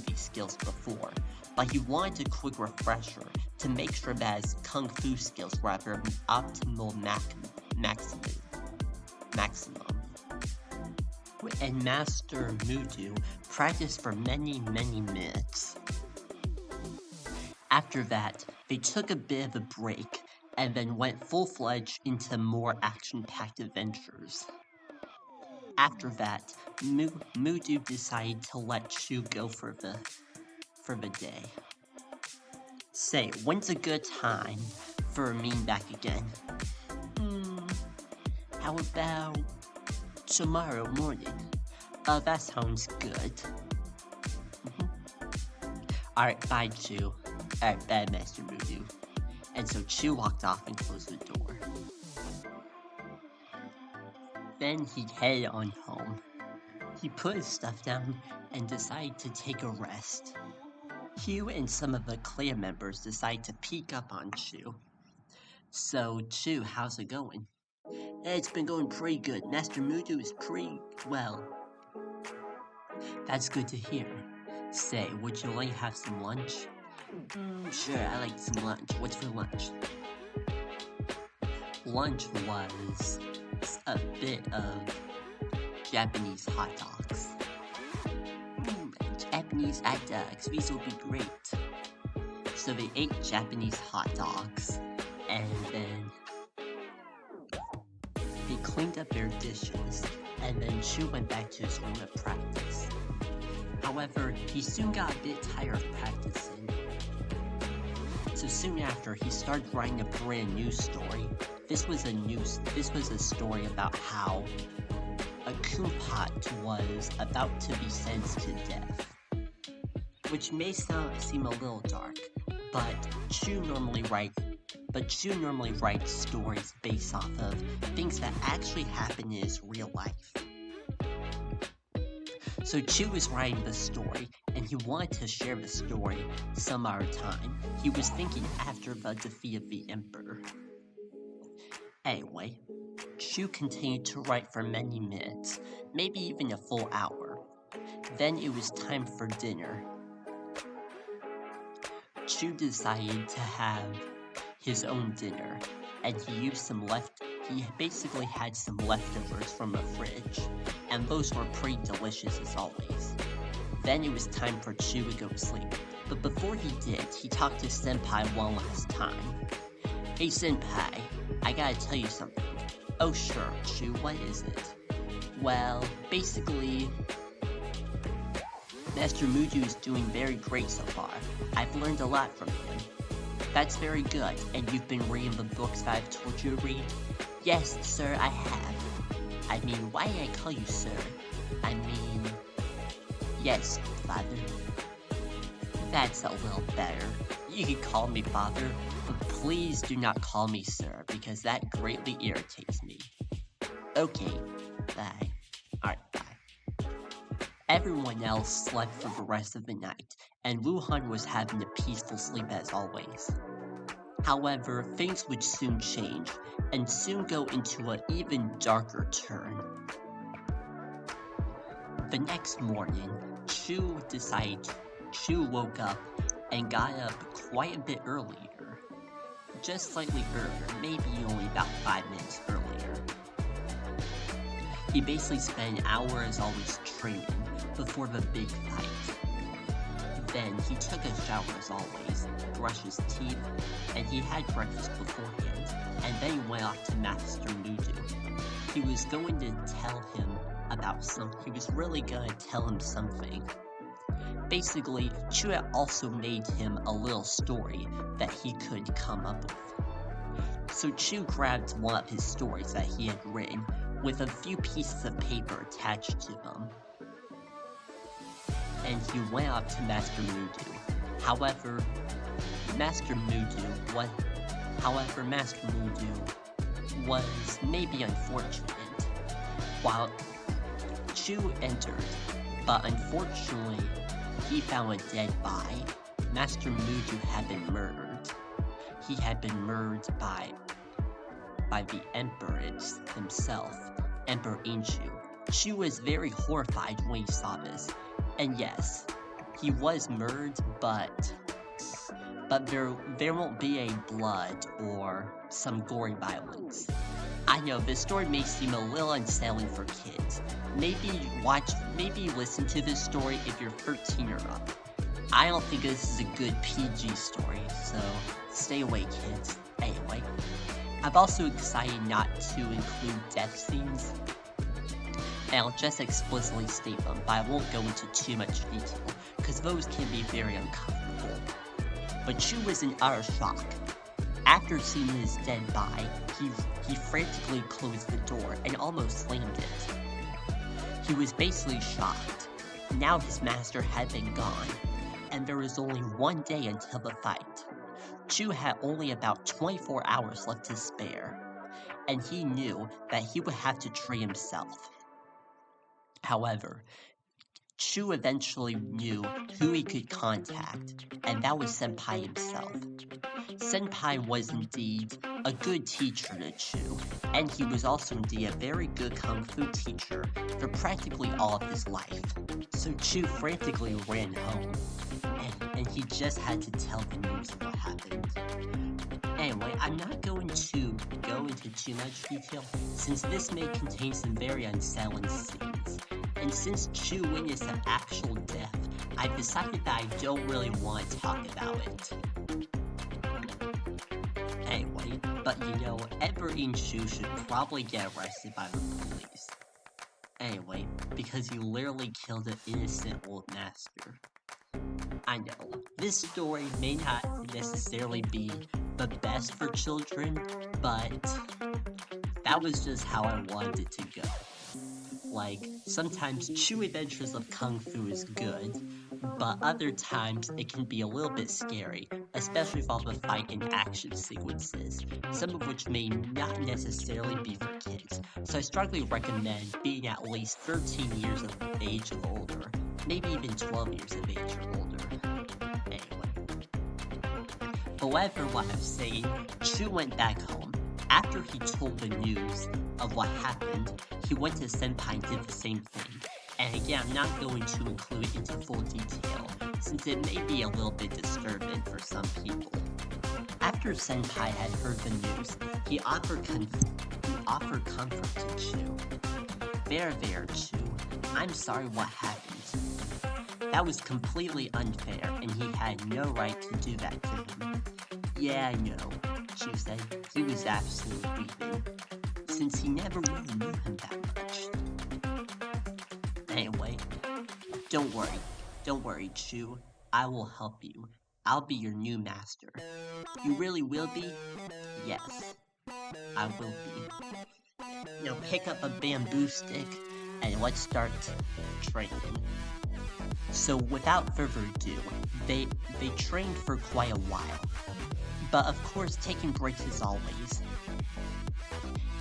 Speaker 1: these skills before, but he wanted a quick refresher to make sure that his kung fu skills were at their optimal maximum. And Master Mudu practiced for many minutes. After that, they took a bit of a break and then went full-fledged into more action-packed adventures. After that, Mudu decided to let Chu go for the day. Say, when's a good time for meeting back again? How about tomorrow morning? That sounds good. Alright, bye, Chu. Alright, bye, Master Mudu. And so Chu walked off and closed the door. Then he'd head on home. He put his stuff down and decided to take a rest. Hugh and some of the clan members decided to peek up on Chu. So, Chu, how's it going? It's been going pretty good. Master Mudu is pretty well. That's good to hear. Say, would you like to have some lunch? Sure, I like some lunch. What's for lunch? Lunch was a bit of Japanese hot dogs. Japanese hot dogs, these will be great. So they ate Japanese hot dogs, and then they cleaned up their dishes, and then Chu went back to his room to practice. However, he soon got a bit tired of practicing. So soon after, he started writing a brand new story. This was a story about how a Kumpot was about to be sentenced to death. Which may seem a little dark, but Chu normally writes stories based off of things that actually happen in his real life. So Chu was writing the story, and he wanted to share the story some other time. He was thinking after the defeat of the Emperor. Anyway, Chu continued to write for many minutes, maybe even a full hour. Then it was time for dinner. Chu decided to have his own dinner, and he basically had some leftovers from the fridge, and those were pretty delicious as always. Then it was time for Chu to go to sleep, but before he did, he talked to Senpai one last time. Hey Senpai, I gotta tell you something. Oh sure, Chu, what is it? Well, basically, Master Mudu is doing very great so far. I've learned a lot from him. That's very good, and you've been reading the books that I've told you to read? Yes, sir, I have. I mean, why did I call you sir? I mean, yes, father. That's a little better. You can call me father, but please do not call me sir, because that greatly irritates me. Okay, bye. Alright, bye. Everyone else slept for the rest of the night, and Wuhan was having a peaceful sleep as always. However, things would soon change, and soon go into an even darker turn. The next morning, Chu woke up and got up quite a bit earlier. Just slightly earlier, maybe only about 5 minutes earlier. He basically spent an hour as always training before the big fight. Then he took a shower as always, brushed his teeth, and he had breakfast beforehand, and then he went off to Master Mudu. He was going to tell him about he was really gonna tell him something. Basically, Chu had also made him a little story that he could come up with. So Chu grabbed one of his stories that he had written with a few pieces of paper attached to them. And he went up to Master Mudu. However, Master Mudu was maybe unfortunate. While Chu entered, but unfortunately, he found a dead body. Master Mudu had been murdered. He had been murdered by the Emperor himself, Emperor Inshu. Chu was very horrified when he saw this. And yes, he was murdered, but there won't be a blood or some gory violence. I know this story may seem a little unsettling for kids. Maybe listen to this story if you're 13 or up. I don't think this is a good PG story, so stay away, kids. Anyway, I'm also excited not to include death scenes, and I'll just explicitly state them, but I won't go into too much detail, because those can be very uncomfortable. But Chu was in utter shock. After seeing his dead body, he frantically closed the door and almost slammed it. He was basically shocked. Now his master had been gone, and there was only one day until the fight. Chu had only about 24 hours left to spare, and he knew that he would have to train himself. However, Chu eventually knew who he could contact, and that was Senpai himself. Senpai was indeed a good teacher to Chu, and he was also indeed a very good kung fu teacher for practically all of his life. So Chu frantically ran home, and he just had to tell the news of what happened. Anyway, I'm not going to go into too much detail, since this may contain some very unsettling scenes. And since Chu witnessed an actual death, I've decided that I don't really want to talk about it. Anyway, but Edward and Chu should probably get arrested by the police. Anyway, because he literally killed an innocent old master. I know, this story may not necessarily be the best for children, but that was just how I wanted it to go. Like, sometimes Chu Adventures of Kung Fu is good, but other times it can be a little bit scary, especially with all the fight and action sequences, some of which may not necessarily be for kids, so I strongly recommend being at least 13 years of age or older, maybe even 12 years of age or older. Anyway. However, what I'm saying, Chu went back home. After he told the news of what happened, he went to Senpai and did the same thing. And again, I'm not going to include it into full detail, since it may be a little bit disturbing for some people. After Senpai had heard the news, he offered comfort to Chu. There, Chu. I'm sorry what happened. That was completely unfair, and he had no right to do that to him. Yeah, I know, Chu said. He was absolutely weeping, since he never really knew him that much. Anyway, don't worry, Chu. I will help you. I'll be your new master. You really will be? Yes, I will be. Now pick up a bamboo stick, and let's start training. So without further ado, they trained for quite a while. But of course, taking breaks as always.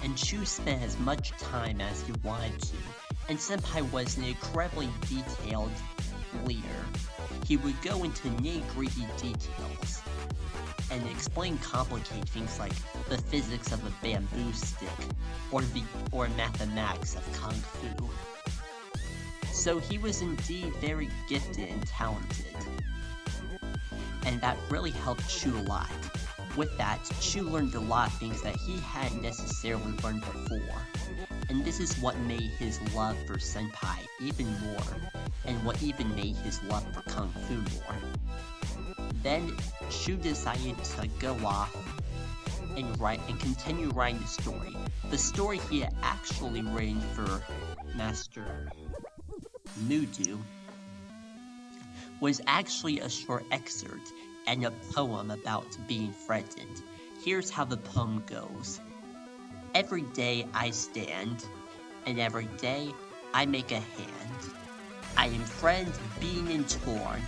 Speaker 1: And Chu spent as much time as he wanted to, and Senpai was an incredibly detailed leader. He would go into nitty-gritty details and explain complicated things like the physics of a bamboo stick or mathematics of kung fu. So he was indeed very gifted and talented, and that really helped Chu a lot. With that, Chu learned a lot of things that he hadn't necessarily learned before, and this is what made his love for Senpai even more, and what even made his love for Kung Fu more. Then, Chu decided to go off and continue writing the story. The story he had actually written for Master Mudu was actually a short excerpt and a poem about being threatened. Here's how the poem goes. Every day I stand, and every day I make a hand. I am friend, beaten and torn.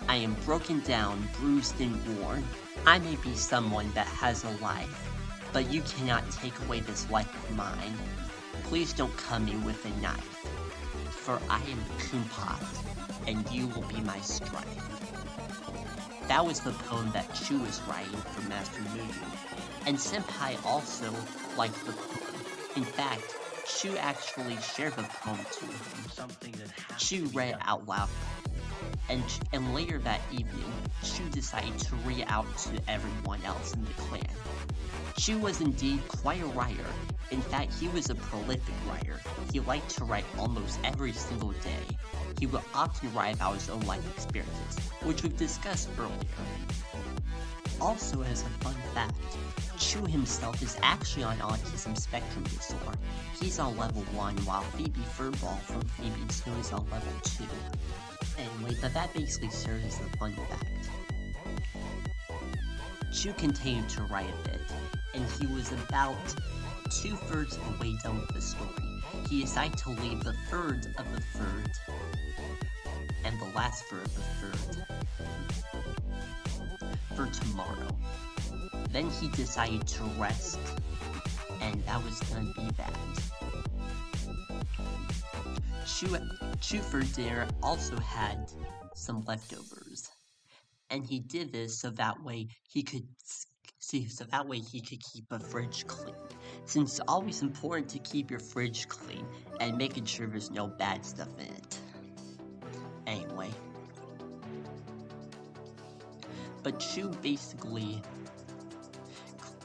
Speaker 1: I am broken down, bruised and worn. I may be someone that has a life, but you cannot take away this life of mine. Please don't come me with a knife, for I am Kumpat, and you will be my strife. That was the poem that Chu was writing for Master Mudu, and Senpai also liked the poem. In fact, Chu actually shared the poem to him. Chu read it out loud, and later that evening, Chu decided to read it out to everyone else in the clan. Chu was indeed quite a writer. In fact, he was a prolific writer. He liked to write almost every single day. He would often write about his own life experiences, which we've discussed earlier. Also, as a fun fact, Chu himself is actually on autism spectrum disorder. He's on level 1, while Phoebe Furball from Phoebe 2 is on level 2. Anyway, but that basically serves as a fun fact. Chu continued to write a bit, and he was about 2/3 of the way done with the story. He decided to leave the third of the third and the last third of the third for tomorrow. Then he decided to rest, and that was gonna be that. Chu for dinner also had some leftovers, and he did this so that way he could keep a fridge clean, since it's always important to keep your fridge clean and making sure there's no bad stuff in it. Anyway, but Chu basically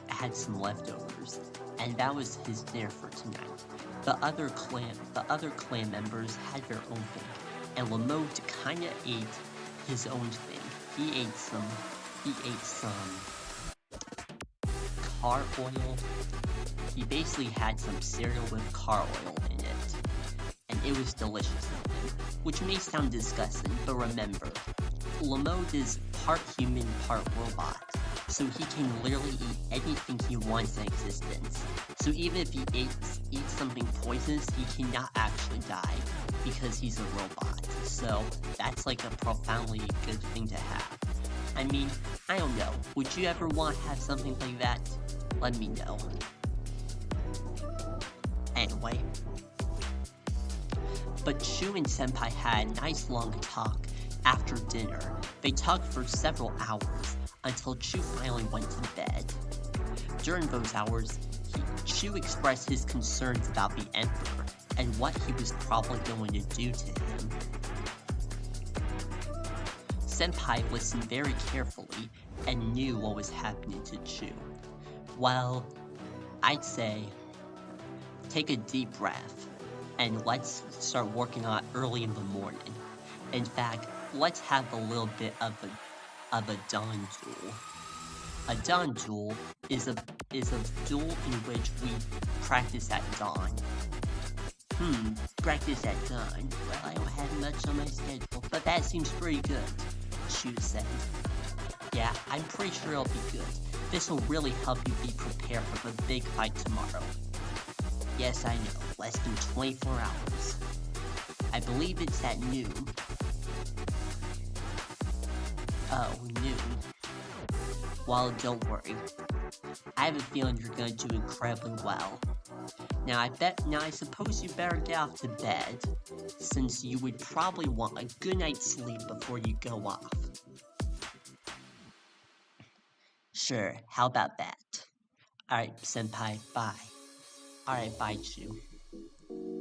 Speaker 1: had some leftovers, and that was his dinner for tonight. The other clan members had their own thing, and Lamode kinda ate his own thing. He ate some car oil. He basically had some cereal with car oil in it, and it was delicious, which may sound disgusting, but remember, Lamode is part human, part robot, so he can literally eat anything he wants in existence. So even if he eats something poisonous, he cannot actually die, because he's a robot. So that's like a profoundly good thing to have. I mean, I don't know, would you ever want to have something like that? Let me know. Anyway, but Chu and Senpai had a nice long talk after dinner. They talked for several hours, until Chu finally went to bed. During those hours, Chu expressed his concerns about the Emperor, and what he was probably going to do to him. Senpai listened very carefully, and knew what was happening to Chu. Well, I'd say, take a deep breath, and let's start working on it early in the morning. In fact, let's have a little bit of a dawn duel. A dawn duel is a duel in which we practice at dawn. Practice at dawn. Well, I don't have much on my schedule, but that seems pretty good, Chu said. Yeah, I'm pretty sure it'll be good. This will really help you be prepared for the big fight tomorrow. Yes, I know, less than 24 hours. I believe it's at noon. Oh, noon. Well, don't worry. I have a feeling you're going to do incredibly well. Now I suppose you better get off to bed, since you would probably want a good night's sleep before you go off. Sure, how about that? Alright, Senpai, bye. Alright, bye, Chu.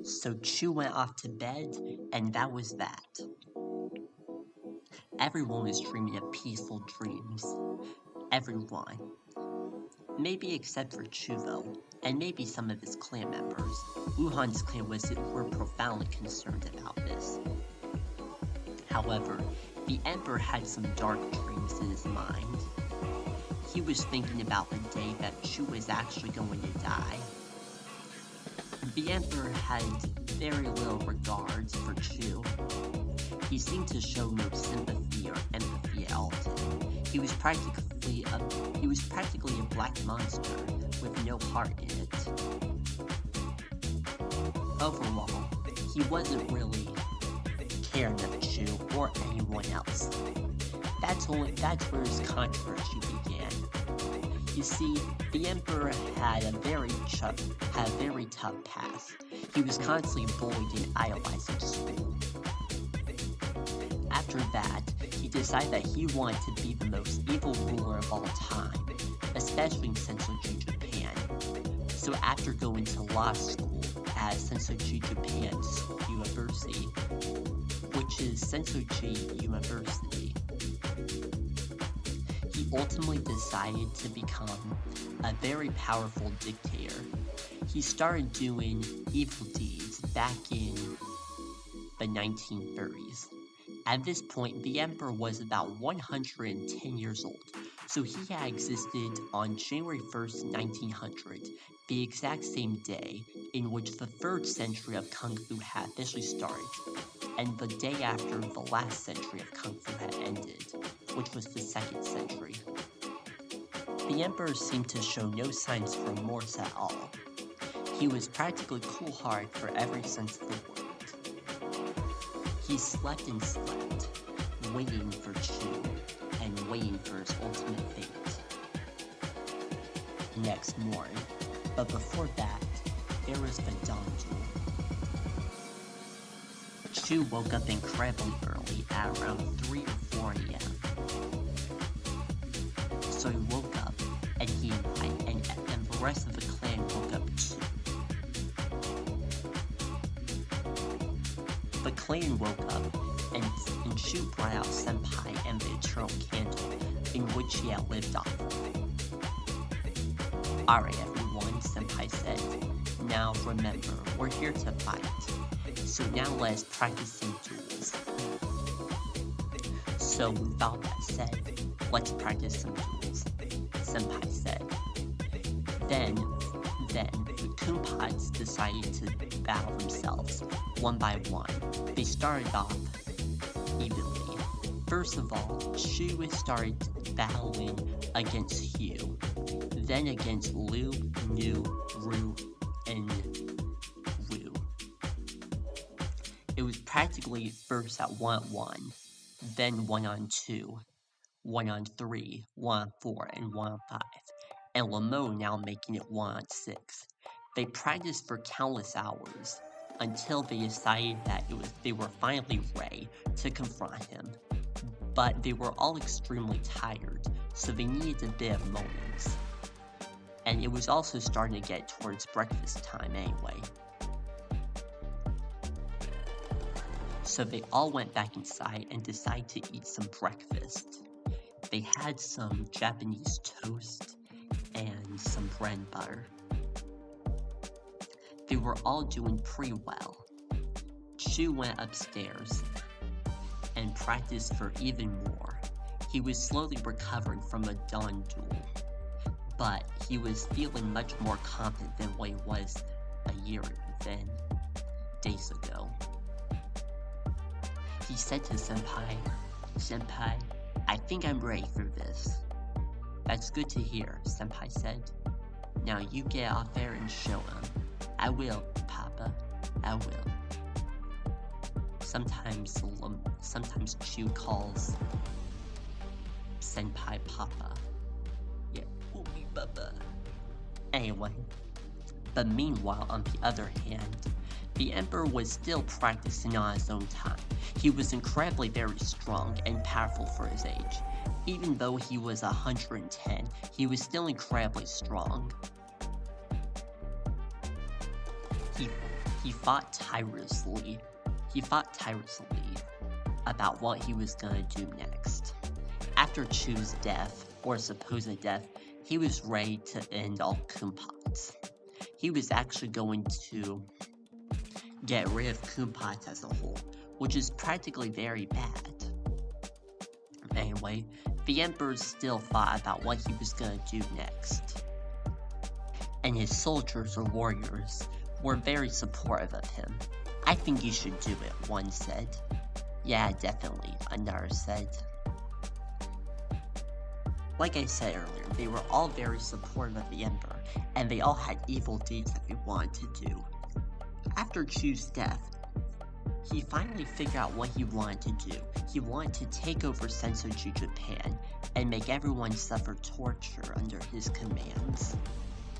Speaker 1: So Chu went off to bed, and that was that. Everyone was dreaming of peaceful dreams. Everyone. Maybe except for Chu though, and maybe some of his clan members. Wuhan's clan were profoundly concerned about this. However, the Emperor had some dark dreams in his mind. He was thinking about the day that Chu was actually going to die. The Emperor had very little regards for Chu. He seemed to show no sympathy or empathy at all to him. He was practically a black monster with no heart in it. Overall, he wasn't really caring of Chu or anyone else. That's where his controversy began. You see, the Emperor had a very tough past. He was constantly bullied and idolized at school. After that, he decided that he wanted to be the most evil ruler of all time, especially in Central Japan. So after going to law school at Sensoji Japan's university, which is Sensoji University. He ultimately decided to become a very powerful dictator. He started doing evil deeds back in the 1930s. At this point, the emperor was about 110 years old, so he had existed on January 1st, 1900, the exact same day in which the 3rd century of Kung Fu had officially started, and the day after the last century of Kung Fu had ended, which was the 2nd century. The emperor seemed to show no signs of remorse at all. He was practically cool-hearted for every sense of the word. He slept and slept, waiting for Chu, and waiting for his ultimate fate. Next morning, but before that, there was the dawn duel. Chu woke up incredibly early at around 3 or 4 a.m. So he woke up, and the rest of the clan woke up too. The clan woke up, and Chu brought out Senpai and the eternal candle, in which he had lived off of. Alright everyone, Senpai said. Now remember, we're here to fight. So now let's practice some duels. So with all that said, let's practice some duels, Senpai said. Then the Kumpots decided to battle themselves, one by one. They started off evenly. First of all, Chu started battling against Hugh, then against Liu, Nu, Ru, and Wu. It was practically first at 1-on-1, then 1-on-2, 1-on-3, 1-on-4, and 1-on-5, and Lamo now making it 1-on-6. They practiced for countless hours, until they decided that they were finally ready to confront him. But they were all extremely tired, so they needed a bit of moments. And it was also starting to get towards breakfast time anyway. So they all went back inside and decided to eat some breakfast. They had some Japanese toast and some bread and butter. They were all doing pretty well. Chu went upstairs and practiced for even more. He was slowly recovering from a dawn duel, but he was feeling much more confident than what he was days ago. He said to Senpai, I think I'm ready for this. That's good to hear, Senpai said. Now you get out there and show him. I will, Papa. I will. Sometimes Chu calls Senpai Papa. Yeah, ooey Papa. Anyway, but meanwhile, on the other hand, the Emperor was still practicing on his own time. He was incredibly very strong and powerful for his age. Even though he was 110, he was still incredibly strong. He fought tirelessly about what he was gonna do next. After Chu's death, or supposed death, he was ready to end all Kumpots. He was actually going to get rid of Kumpots as a whole, which is practically very bad. Anyway, the Emperor still thought about what he was gonna do next. And his soldiers or warriors were very supportive of him. I think you should do it, one said. Yeah, definitely, another said. Like I said earlier, they were all very supportive of the Emperor, and they all had evil deeds that they wanted to do. After Chu's death, he finally figured out what he wanted to do. He wanted to take over Sensoji Japan and make everyone suffer torture under his commands.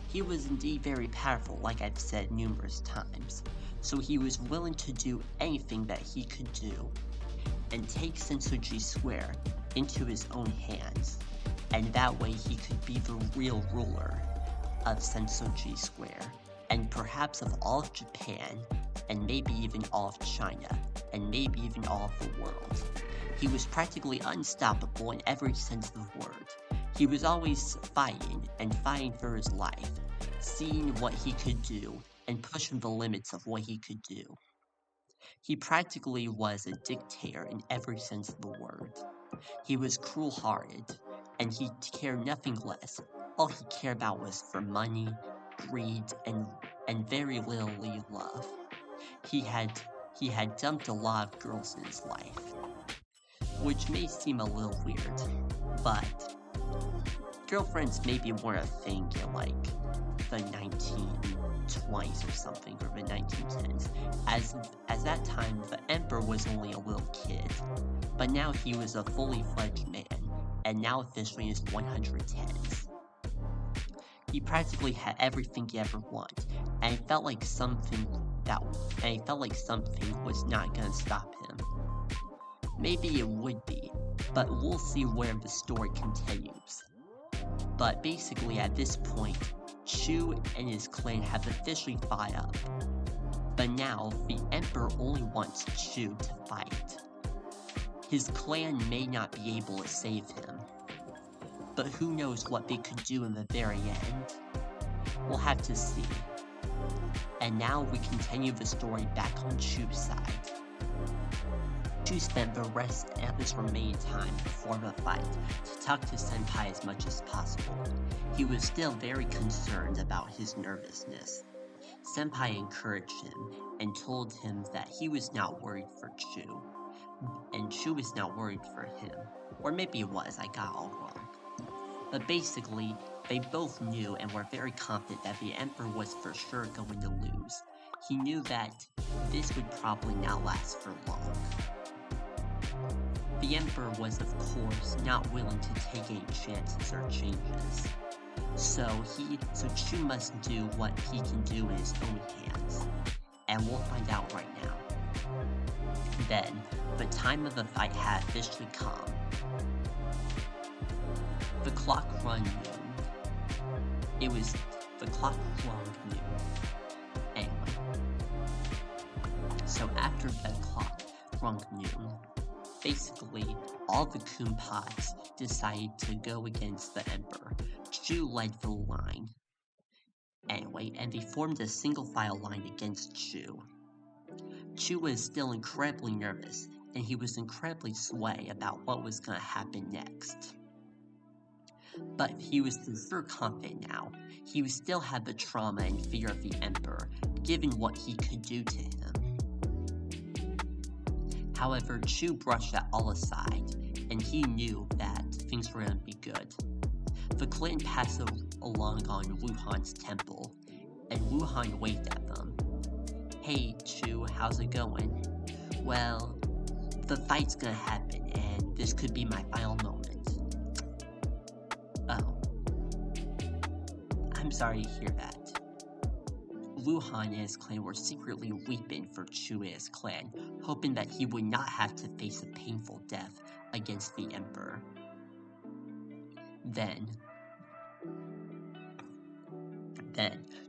Speaker 1: He was indeed very powerful, like I've said numerous times, so he was willing to do anything that he could do, and take Sensoji Square into his own hands, and that way he could be the real ruler of Sensoji Square, and perhaps of all of Japan, and maybe even all of China, and maybe even all of the world. He was practically unstoppable in every sense of the word. He was always fighting and fighting for his life, seeing what he could do and pushing the limits of what he could do. He practically was a dictator in every sense of the word. He was cruel-hearted, and he cared nothing less. All he cared about was for money, greed, and very little love. He had dumped a lot of girls in his life, which may seem a little weird, but girlfriends maybe weren't a thing in like the 1920s or something, or the 1910s. As that time, the emperor was only a little kid, but now he was a fully fledged man, and now officially in his 110s. He practically had everything he ever wanted, and it felt like something was not gonna stop him. Maybe it would be, but we'll see where the story continues. But basically at this point, Chu and his clan have officially fought up. But now, the Emperor only wants Chu to fight. His clan may not be able to save him, but who knows what they could do in the very end. We'll have to see. And now we continue the story back on Chu's side. Chu spent the rest of his remaining time before the fight to talk to Senpai as much as possible. He was still very concerned about his nervousness. Senpai encouraged him and told him that he was not worried for Chu, and Chu was not worried for him. Or maybe it was, I got all wrong. But basically, they both knew and were very confident that the Emperor was for sure going to lose. He knew that this would probably not last for long. The Emperor was, of course, not willing to take any chances or changes. So Chu must do what he can do in his own hands. And we'll find out right now. Then, the time of the fight had officially come. The clock run noon. The clock rung noon. Anyway. So after the clock rung noon, basically, all the Kumpas decided to go against the Emperor. Chu led the line. Anyway, and they formed a single file line against Chu. Chu was still incredibly nervous, and he was incredibly sweaty about what was going to happen next. But he was for sure confident now. He would still have the trauma and fear of the Emperor, given what he could do to him. However, Chu brushed that all aside, and he knew that things were going to be good. The clan passed along on Wuhan's temple, and Wuhan waved at them. "Hey, Chu, how's it going?" "Well, the fight's gonna happen, and this could be my final moment." "Oh. I'm sorry to hear that." Wuhan and his clan were secretly weeping for Chu and his clan, hoping that he would not have to face a painful death against the Emperor. Then,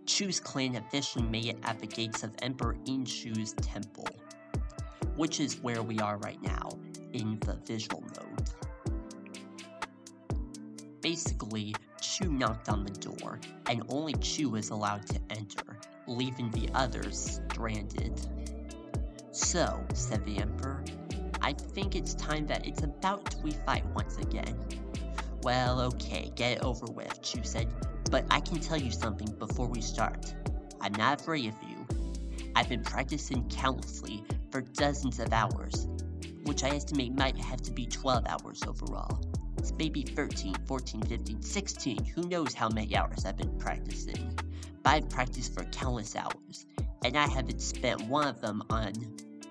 Speaker 1: Chu's clan officially made it at the gates of Emperor Inshu's temple, which is where we are right now, in the visual mode. Basically, Chu knocked on the door, and only Chu was allowed to enter, leaving the others stranded. "So," said the Emperor, "I think it's time that it's about we fight once again." "Well, okay, get it over with," Chu said, "but I can tell you something before we start. I'm not afraid of you. I've been practicing countlessly for dozens of hours, which I estimate might have to be 12 hours overall. It's maybe 13, 14, 15, 16, who knows how many hours I've been practicing. But I've practiced for countless hours, and I haven't spent one of them on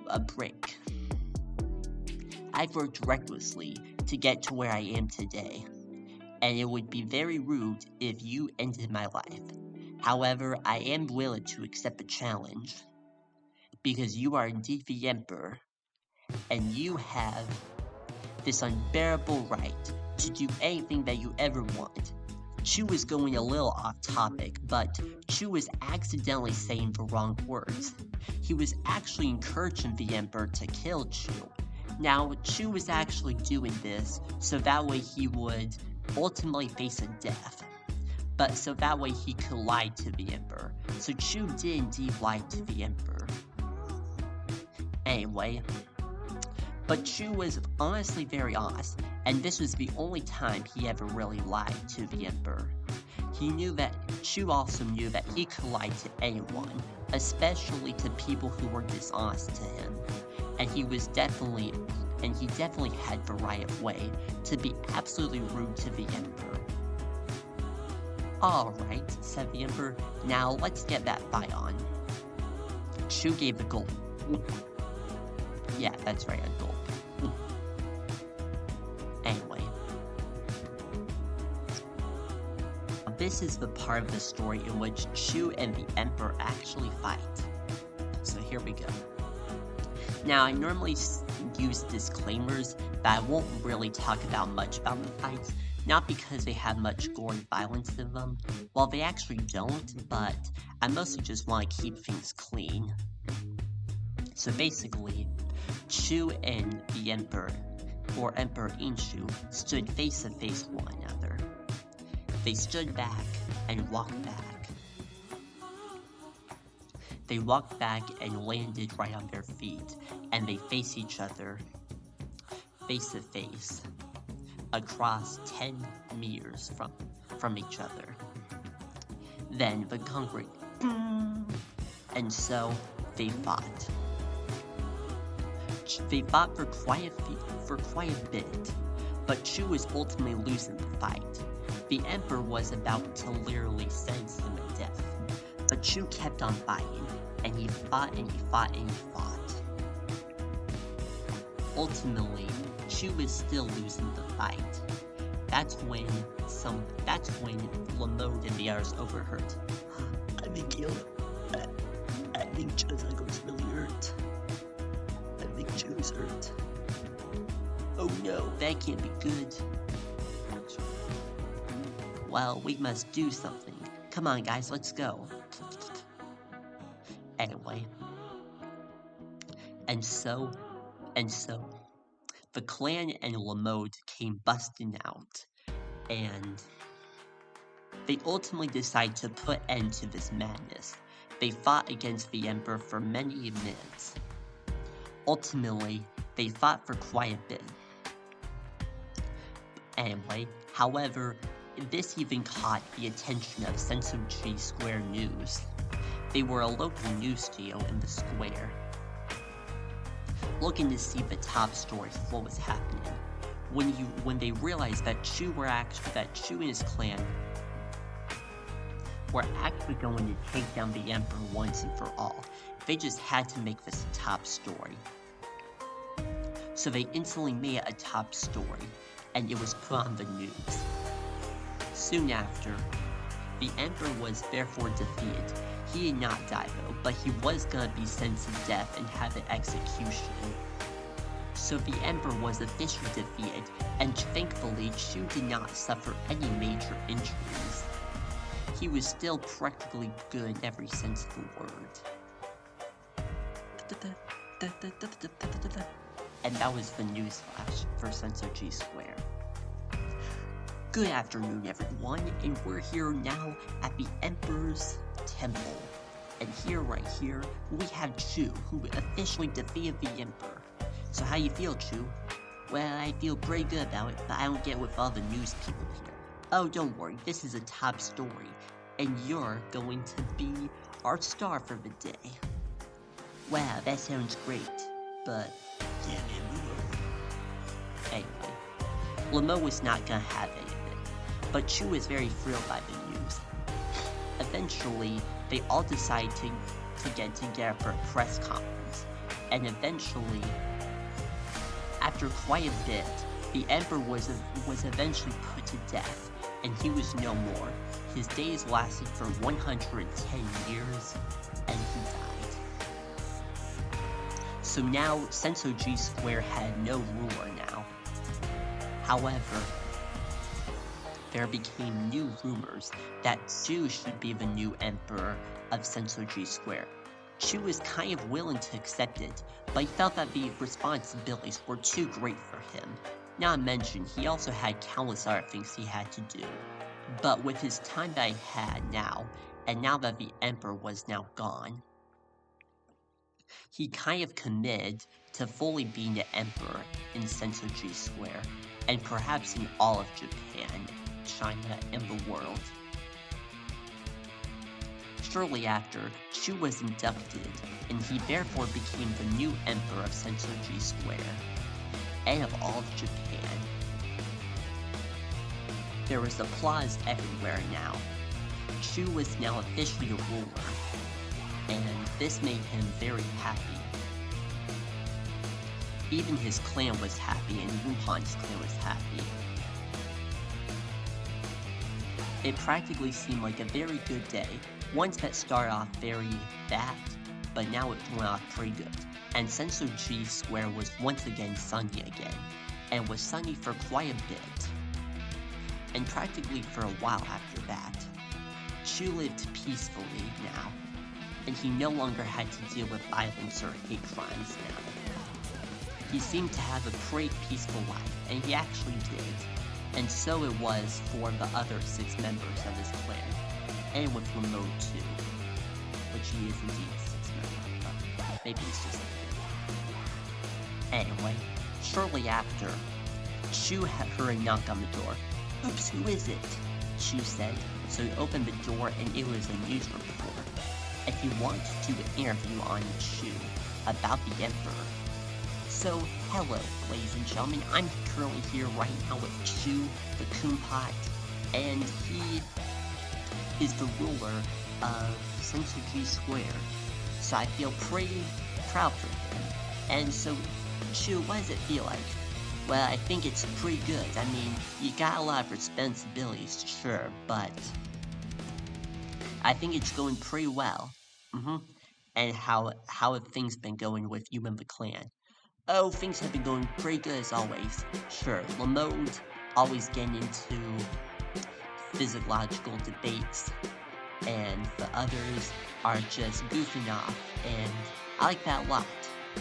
Speaker 1: a break. I've worked recklessly to get to where I am today, and it would be very rude if you ended my life. However, I am willing to accept the challenge, because you are indeed the Emperor, and you have this unbearable right to do anything that you ever want. Chu was going a little off topic, but Chu was accidentally saying the wrong words. He was actually encouraging the Emperor to kill Chu. Now, Chu was actually doing this so that way he would ultimately face a death. But so that way he could lie to the Emperor. So Chu did indeed lie to the Emperor. Anyway, but Chu was honestly very honest, and this was the only time he ever really lied to the Emperor. Chu also knew that he could lie to anyone, especially to people who were dishonest to him, and he definitely had the right way to be absolutely rude to the Emperor. Alright, said the Emperor, now let's get that fight on. Chu gave the gulp. Yeah, that's right, a gulp. Anyway. This is the part of the story in which Chu and the Emperor actually fight. So here we go. Now, I normally use disclaimers, but I won't really talk about much about the fights. Not because they have much gore and violence in them, well they actually don't, but I mostly just want to keep things clean. So basically, Chu and the Emperor, or Emperor Inshu, stood face to face with one another. They stood back and walked back. They walked back and landed right on their feet, and they faced each other, face to face, across 10 meters from each other. Then the concrete, and so they fought. They fought for quite a bit, but Chu was ultimately losing the fight. The Emperor was about to literally sentence him to death, but Chu kept on fighting, and he fought and he fought and he fought. Ultimately, Chu was still losing the fight. That's when Lamode and the others overheard. I think Chozago's really hurt. I think Chu's hurt. Oh no, that can't be good. Well, we must do something. Come on guys, let's go. Anyway. And so, the clan and Lamode came busting out, and they ultimately decided to put end to this madness. They fought against the Emperor for many minutes. Ultimately, they fought for quite a bit. Anyway, however, this even caught the attention of Sensoji Square News. They were a local news studio in the square, looking to see the top stories of what was happening. When they realized that Chu and his clan were actually going to take down the Emperor once and for all, they just had to make this a top story. So they instantly made it a top story, and it was put on the news. Soon after, the Emperor was therefore defeated. He did not die though, but he was gonna be sentenced to death and have an execution. So the Emperor was officially defeated, and thankfully Chu did not suffer any major injuries. He was still practically good in every sense of the word. And that was the newsflash for Sensoji Square. Good afternoon everyone, and we're here now at the Emperor's Temple. And right here, we have Chu, who officially defeated the Emperor. So how you feel, Chu? Well, I feel pretty good about it, but I don't get with all the news people here. Oh, don't worry, this is a top story, and you're going to be our star for the day. Wow, that sounds great, but yeah, man, Lumo. Anyway, Lumo was not gonna have any of it, but Chu was very thrilled by the news. Eventually, they all decided to get together for a press conference, and eventually, after quite a bit, the Emperor was eventually put to death, and he was no more. His days lasted for 110 years, and he died. So now, Sensoji Square had no ruler now. However, there became new rumors that Chu should be the new emperor of Sensoji Square. Chu was kind of willing to accept it, but he felt that the responsibilities were too great for him. Not to mention, he also had countless other things he had to do. But with his time that he had now, and now that the emperor was now gone, he kind of committed to fully being the emperor in Sensoji Square, and perhaps in all of Japan, China, and the world. Shortly after, Chu was inducted, and he therefore became the new emperor of Sensoji Square, and of all of Japan. There was applause everywhere now. Chu was now officially a ruler, and this made him very happy. Even his clan was happy, and Wuhan's clan was happy. It practically seemed like a very good day, one that started off very bad, but now it went off pretty good. And Sensoji Square was once again sunny again, and was sunny for quite a bit. And practically for a while after that, Chu lived peacefully now, and he no longer had to deal with violence or hate crimes now. He seemed to have a pretty peaceful life, and he actually did. And so it was for the other 6 members of his clan, and with Lamo too, which he is indeed a 6 member, but maybe he's just Anyway, shortly after, Chu heard a knock on the door. "Oops, who is it?" Chu said. So he opened the door, and it was a news reporter. And he wanted to do an interview on Chu about the emperor. So, hello, ladies and gentlemen, I'm currently here right now with Chu, the Kumpot, and he is the ruler of Sensoji Square. So I feel pretty proud for him. And so, Chu, what does it feel like? Well, I think it's pretty good. I mean, you got a lot of responsibilities, sure, but I think it's going pretty well. And how have things been going with you and the clan? Oh, things have been going pretty good as always. Sure, Lamode always getting into physiological debates, and the others are just goofing off, and I like that a lot.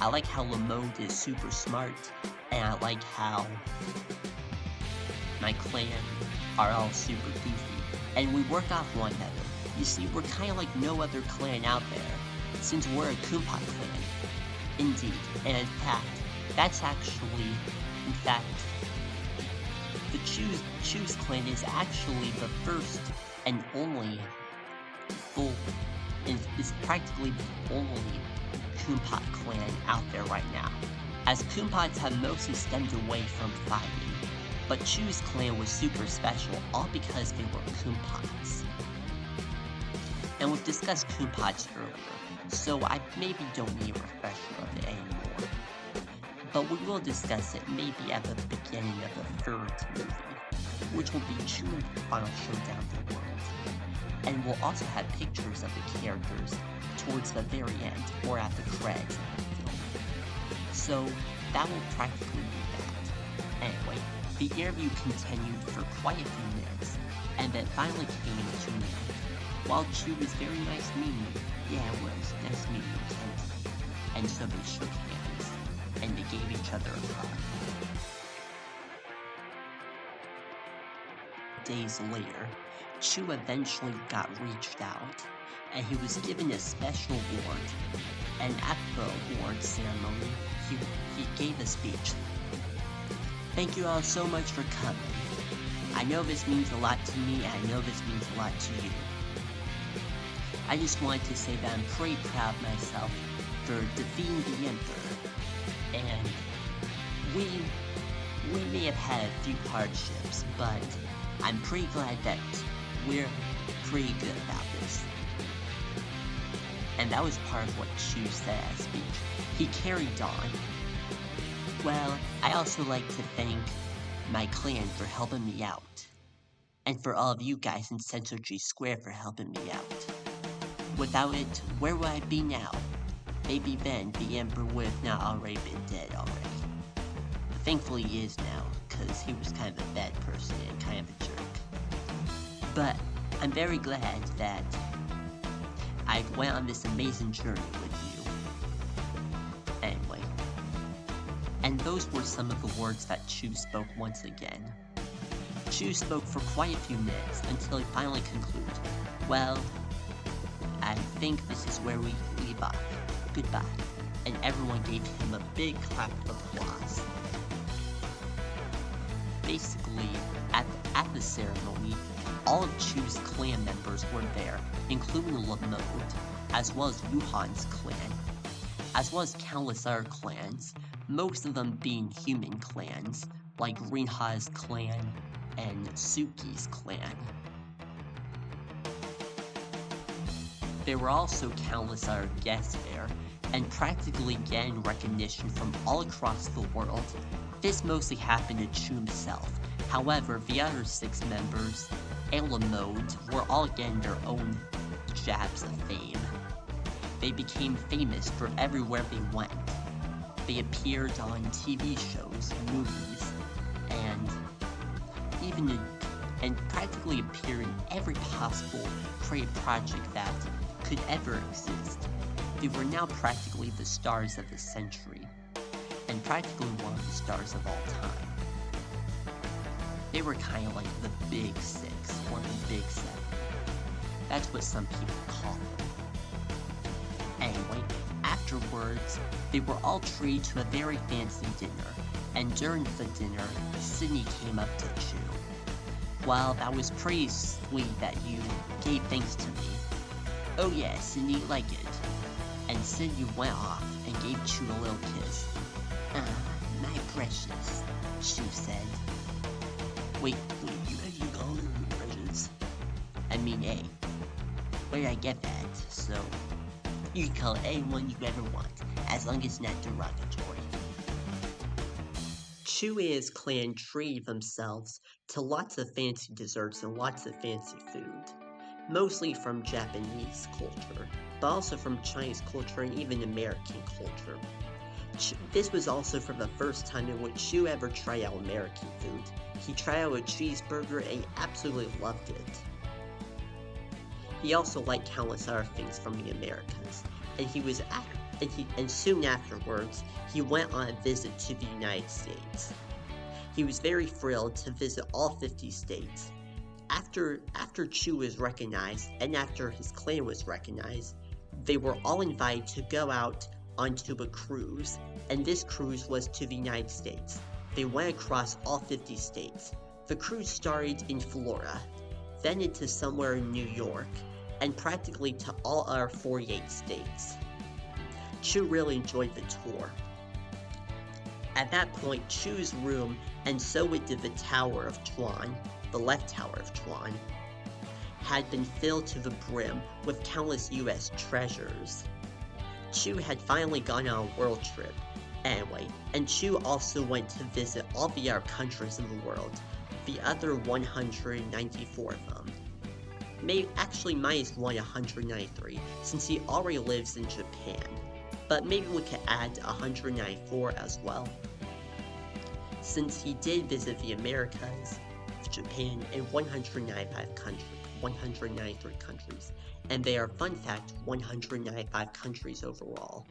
Speaker 1: I like how Lamode is super smart, and I like how my clan are all super goofy, and we work off one another. You see, we're kind of like no other clan out there, since we're a Kumpot clan. Indeed, and in fact, that's actually, the Chu's clan is actually the first and only is practically the only Kumpot clan out there right now, as Kumpots have mostly stemmed away from fighting, but Chu's clan was super special, all because they were Kumpots. And we've discussed Kumpots earlier, so I maybe don't need a refresher of it anymore. But we will discuss it maybe at the beginning of the 3rd movie, which will be Chu and the final showdown of the world. And we'll also have pictures of the characters towards the very end, or at the credits of the film. So, that will practically be that. Anyway, the interview continued for quite a few minutes, and then finally came to an end. While Chu was very nice meeting you, yeah, it was nice meeting you, Kennedy. And so they shook hands, and they gave each other a hug. Days later, Chu eventually got reached out, and he was given a special award. And at the award ceremony, he gave a speech. "Thank you all so much for coming. I know this means a lot to me, and I know this means a lot to you. I just wanted to say that I'm pretty proud of myself for defeating the Emperor, and we may have had a few hardships, but I'm pretty glad that we're pretty good about this." And that was part of what Chu said at speech. He carried on. "Well, I also like to thank my clan for helping me out, and for all of you guys in Sensoji Square for helping me out. Without it, where would I be now? Maybe then the Emperor would have not already been dead already. Thankfully he is now, because he was kind of a bad person and kind of a jerk. But I'm very glad that I went on this amazing journey with you. Anyway. And those were some of the words that Chu spoke once again. Chu spoke for quite a few minutes until he finally concluded, "Well, I think this is where we leave off. Goodbye." And everyone gave him a big clap of applause. Basically, at the ceremony, all of Chu's clan members were there, including Lamode, as well as Wuhan's clan, as well as countless other clans, most of them being human clans, like Rinha's clan and Suki's clan. There were also countless other guests there, and practically getting recognition from all across the world. This mostly happened to Chu himself. However, the other 6 members and Lamode were all getting their own jabs of fame. They became famous for everywhere they went. They appeared on TV shows, movies, and practically appeared in every possible creative project that could ever exist. They were now practically the stars of the century, and practically one of the stars of all time. They were kind of like the Big 6, or the Big 7. That's what some people call them. Anyway, afterwards, they were all treated to a very fancy dinner, and during the dinner, Sydney came up to Chu. "Well, that was pretty sweet that you gave thanks to me." "Oh yeah, Sydney, like it." And Sydney went off and gave Chu a little kiss. "My precious," Chu said. Wait, you call her precious? I mean, hey, where did I get that? So, you can call it anyone you ever want, as long as it's not derogatory. Chu and his clan treated themselves to lots of fancy desserts and lots of fancy food, mostly from Japanese culture, but also from Chinese culture and even American culture. This was also for the first time in which Chu ever tried out American food. He tried out a cheeseburger and he absolutely loved it. He also liked countless other things from the Americas, and soon afterwards, he went on a visit to the United States. He was very thrilled to visit all 50 states. After Chu was recognized, and after his clan was recognized, they were all invited to go out onto a cruise, and this cruise was to the United States. They went across all 50 states. The cruise started in Florida, then into somewhere in New York, and practically to all other 48 states. Chu really enjoyed the tour. At that point, Chu's room, and so did the Tower of Tuan, the left Tower of Tuan, had been filled to the brim with countless US treasures. Chu had finally gone on a world trip, anyway, and Chu also went to visit all the other countries in the world, the other 194 of them. Actually minus 193, since he already lives in Japan, but maybe we could add 194 as well, since he did visit the Americas, Japan, and 193 countries, and they are, fun fact, 195 countries overall.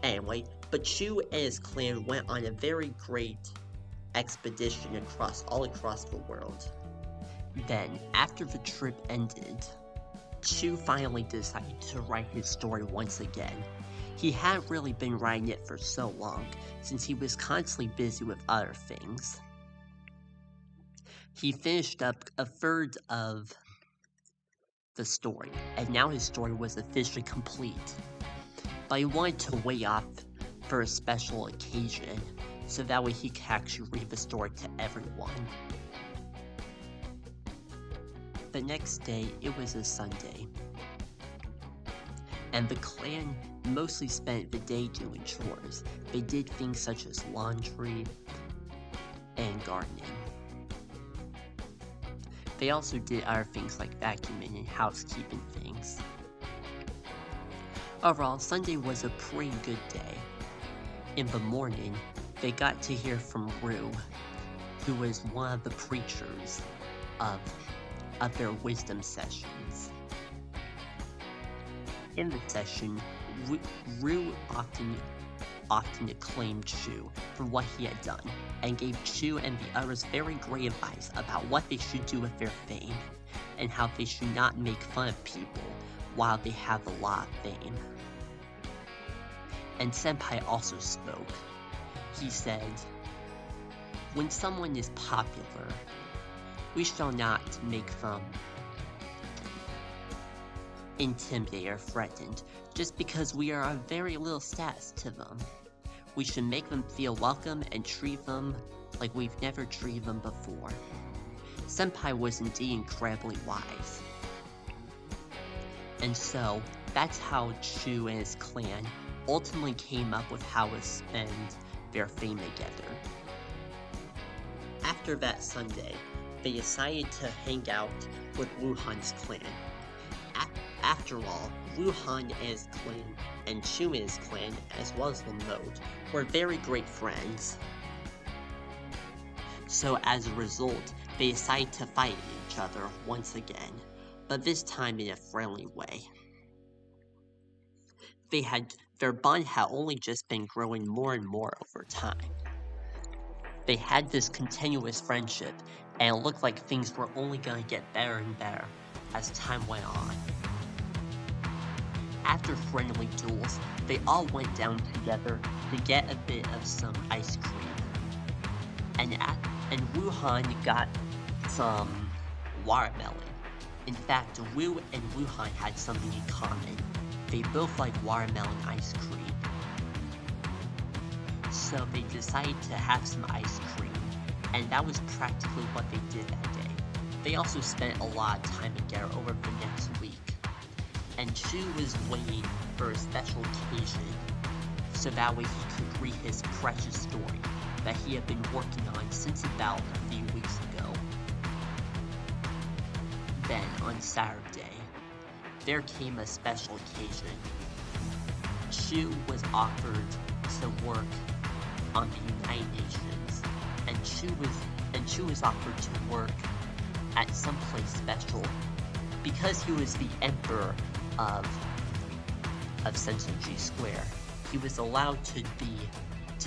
Speaker 1: Anyway, but Chu and his clan went on a very great expedition all across the world. Then, after the trip ended, Chu finally decided to write his story once again. He hadn't really been writing it for so long, since he was constantly busy with other things. He finished up a third of the story, and now his story was officially complete. But he wanted to wait off for a special occasion, so that way he could actually read the story to everyone. The next day, it was a Sunday, and the clan mostly spent the day doing chores. They did things such as laundry and gardening. They also did other things like vacuuming and housekeeping things. Overall, Sunday was a pretty good day. In the morning, they got to hear from Rue, who was one of the preachers of of their wisdom sessions. In the session, Rue often acclaimed Chu for what he had done, and gave Chu and the others very great advice about what they should do with their fame, and how they should not make fun of people while they have a lot of fame. And Senpai also spoke. He said, "When someone is popular, we shall not make them intimidated or threatened just because we are of very little status to them. We should make them feel welcome and treat them like we've never treated them before." Senpai was indeed incredibly wise. And so, that's how Chu and his clan ultimately came up with how to spend their fame together. After that Sunday, they decided to hang out with Wuhan's clan. After all, Wuhan and his clan, and Chu and his clan, as well as Lamote, were very great friends. So as a result, they decided to fight each other once again, but this time in a friendly way. Their bond had only just been growing more and more over time. They had this continuous friendship, and it looked like things were only going to get better and better as time went on. After friendly duels, they all went down together to get a bit of some ice cream. And Wuhan got some watermelon. In fact, Wu and Wuhan had something in common. They both like watermelon ice cream. So they decided to have some ice cream, and that was practically what they did that day. They also spent a lot of time together over the next week. And Chu was waiting for a special occasion, so that way he could read his precious story that he had been working on since about a few weeks ago. Then, on Saturday, there came a special occasion. Chu was offered to work on the United Nations, and Chu was offered to work at some place special because he was the emperor of Sensoji Square. He was allowed to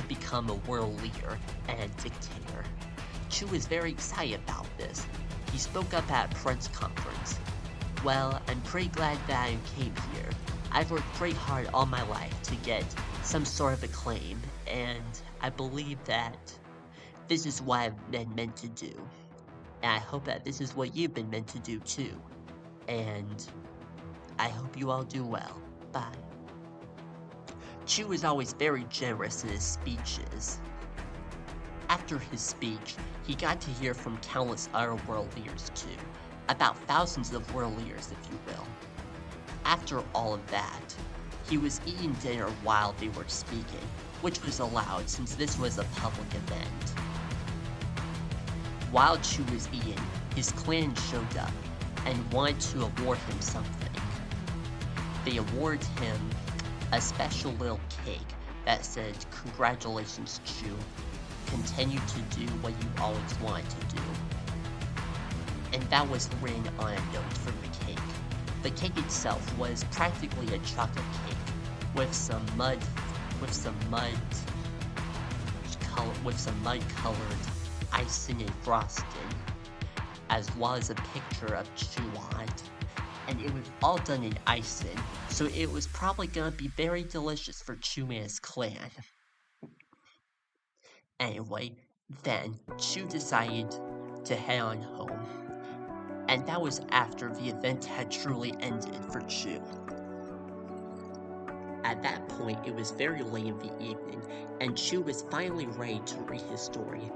Speaker 1: become a world leader and a dictator. Chu was very excited about this. He spoke up at a press conference. "Well, I'm pretty glad that I came here. I've worked pretty hard all my life to get some sort of acclaim, and I believe that this is what I've been meant to do. And I hope that this is what you've been meant to do too. And I hope you all do well. Bye." Chu was always very generous in his speeches. After his speech, he got to hear from countless other world leaders too, about thousands of world leaders, if you will. After all of that, he was eating dinner while they were speaking, which was allowed since this was a public event. While Chu was eating, his clan showed up and wanted to award him something. They awarded him a special little cake that said, "Congratulations, Chu. Continue to do what you always wanted to do." And that was written on a note from the cake. The cake itself was practically a chocolate cake with some mud colored icing and frosting, as well as a picture of Chu on it. And it was all done in icing, so it was probably gonna be very delicious for Chu and his clan. Anyway, then Chu decided to head on home, and that was after the event had truly ended for Chu. At that point, it was very late in the evening, and Chu was finally ready to read his story.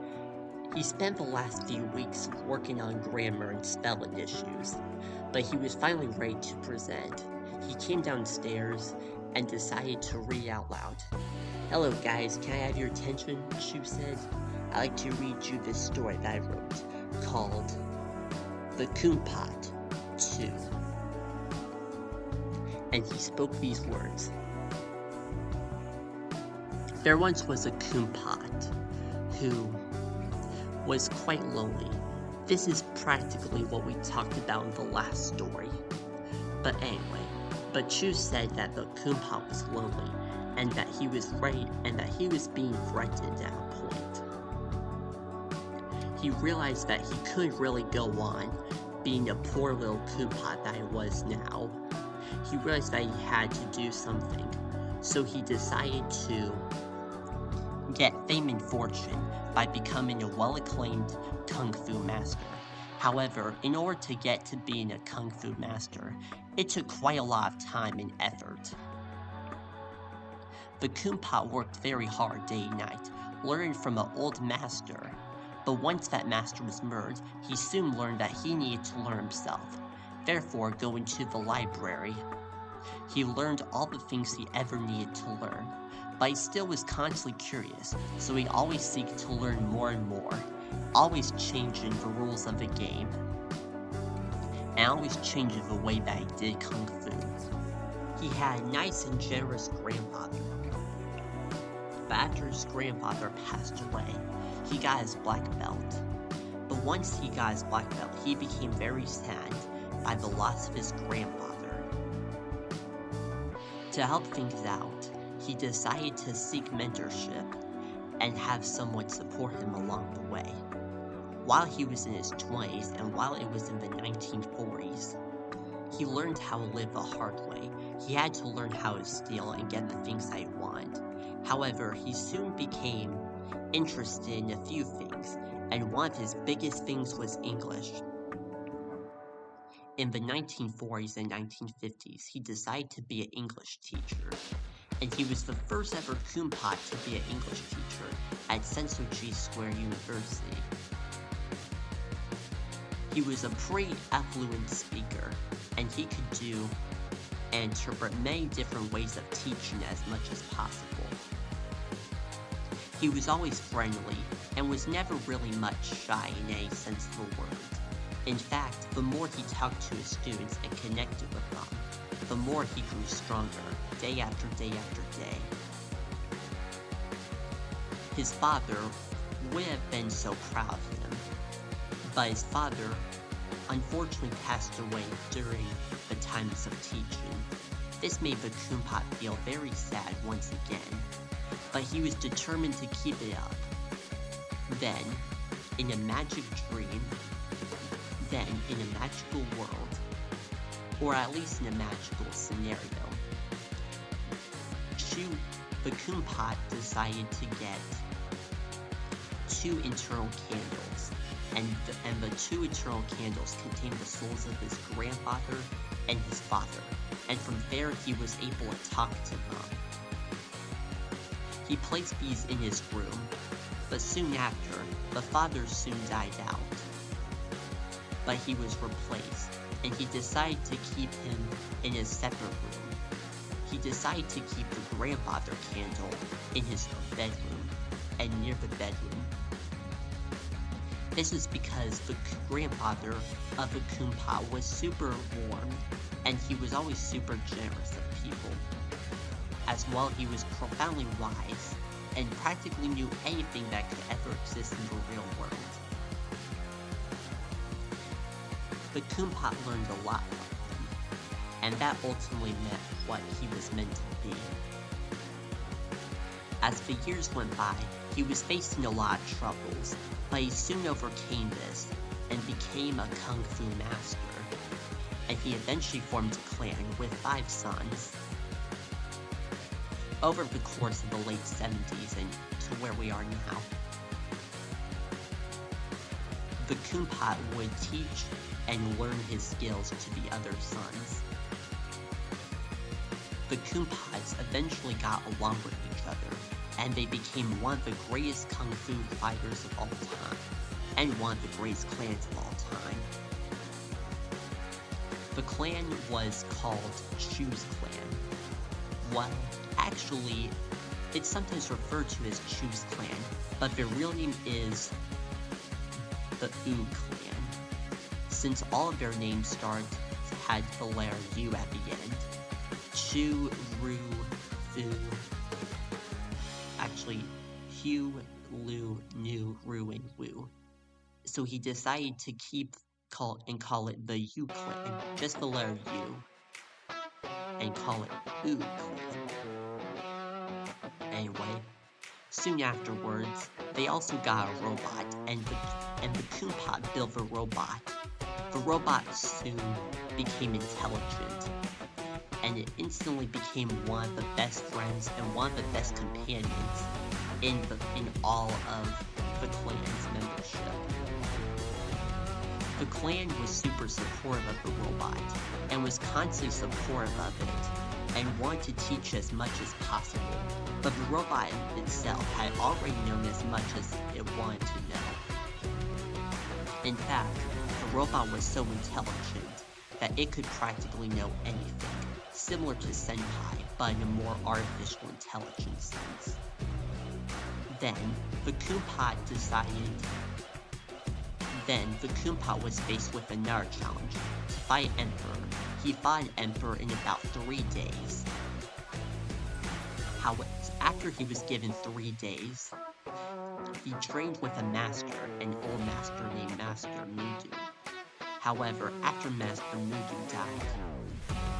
Speaker 1: He spent the last few weeks working on grammar and spelling issues, but he was finally ready to present. He came downstairs and decided to read out loud. "Hello guys, can I have your attention?" Chu said. "I'd like to read you this story that I wrote, called The Kumpot 2. And he spoke these words. There once was a Kumpot who was quite lonely This is practically what we talked about in the last story. But anyway, but Chu said that the Koompa was lonely, and that he was ready, and that he was being threatened at a point. He realized that he couldn't really go on being a poor little Koompa that he was now. He realized that he had to do something, so he decided to get fame and fortune by becoming a well-acclaimed Kung Fu master. However, in order to get to being a Kung Fu master, it took quite a lot of time and effort. The Koompa worked very hard day and night, learning from an old master, but once that master was murdered, he soon learned that he needed to learn himself, therefore going to the library. He learned all the things he ever needed to learn, but he still was constantly curious, so he always seeked to learn more and more, always changing the rules of the game, and always changing the way that he did Kung Fu. He had a nice and generous grandfather, but after his grandfather passed away, he got his black belt. But once he got his black belt, he became very sad by the loss of his grandfather. To help things out, he decided to seek mentorship and have someone support him along the way. While he was in his 20s and while it was in the 1940s, he learned how to live the hard way. He had to learn how to steal and get the things that he wanted. However, he soon became interested in a few things, and one of his biggest things was English. In the 1940s and 1950s, he decided to be an English teacher, and he was the first ever Koompa to be an English teacher at Sensoji Square University. He was a pretty affluent speaker, and he could do and interpret many different ways of teaching as much as possible. He was always friendly, and was never really much shy in any sense of the word. In fact, the more he talked to his students and connected with them, the more he grew stronger, day after day after day. His father would have been so proud of him, but his father unfortunately passed away during the times of teaching. This made the Koompa feel very sad once again, but he was determined to keep it up. Then, in a magic dream, then in a magical world, or at least in a magical scenario, the Koompa decided to get 2 eternal candles, and the 2 eternal candles contained the souls of his grandfather and his father, and from there he was able to talk to them. He placed these in his room, but soon after, the father soon died out. But he was replaced, and he decided to keep him in a separate room. He decided to keep the grandfather candle in his bedroom, and near the bedroom. This is because the grandfather of the Koompa was super warm, and he was always super generous of people. As well, he was profoundly wise, and practically knew anything that could ever exist in the real world. The Koompa learned a lot from him, and that ultimately meant what he was meant to be. As the years went by, he was facing a lot of troubles, but he soon overcame this and became a Kung Fu master, and he eventually formed a clan with 5 sons. Over the course of the late 70s and to where we are now, the Koompa would teach and learn his skills to the other sons. The Koompas eventually got along with each other, and they became one of the greatest Kung Fu fighters of all time, and one of the greatest clans of all time. The clan was called Chu's clan. Well, actually, it's sometimes referred to as Chu's clan, but their real name is the U clan, since all of their names had the letter U at the end. Chu, Ru, Fu. Actually, Hu, Lu, Nu, Ru, and Wu. So he decided to call it the U clan, just the letter U, and call it U clan. Anyway, soon afterwards, they also got a robot, and the Koopa built the robot. The robot soon became intelligent, and it instantly became one of the best friends and one of the best companions in all of the clan's membership. The clan was super supportive of the robot, and was constantly supportive of it, and wanted to teach as much as possible, but the robot itself had already known as much as it wanted to know. In fact, the robot was so intelligent that it could practically know anything, similar to Senpai, but in a more artificial intelligence sense. Then, the Koopa was faced with another challenge, to fight Emperor. He fought Emperor in about 3 days. However, after he was given 3 days, he trained with a master, an old master named Master Mudu. However, after Master Mudu died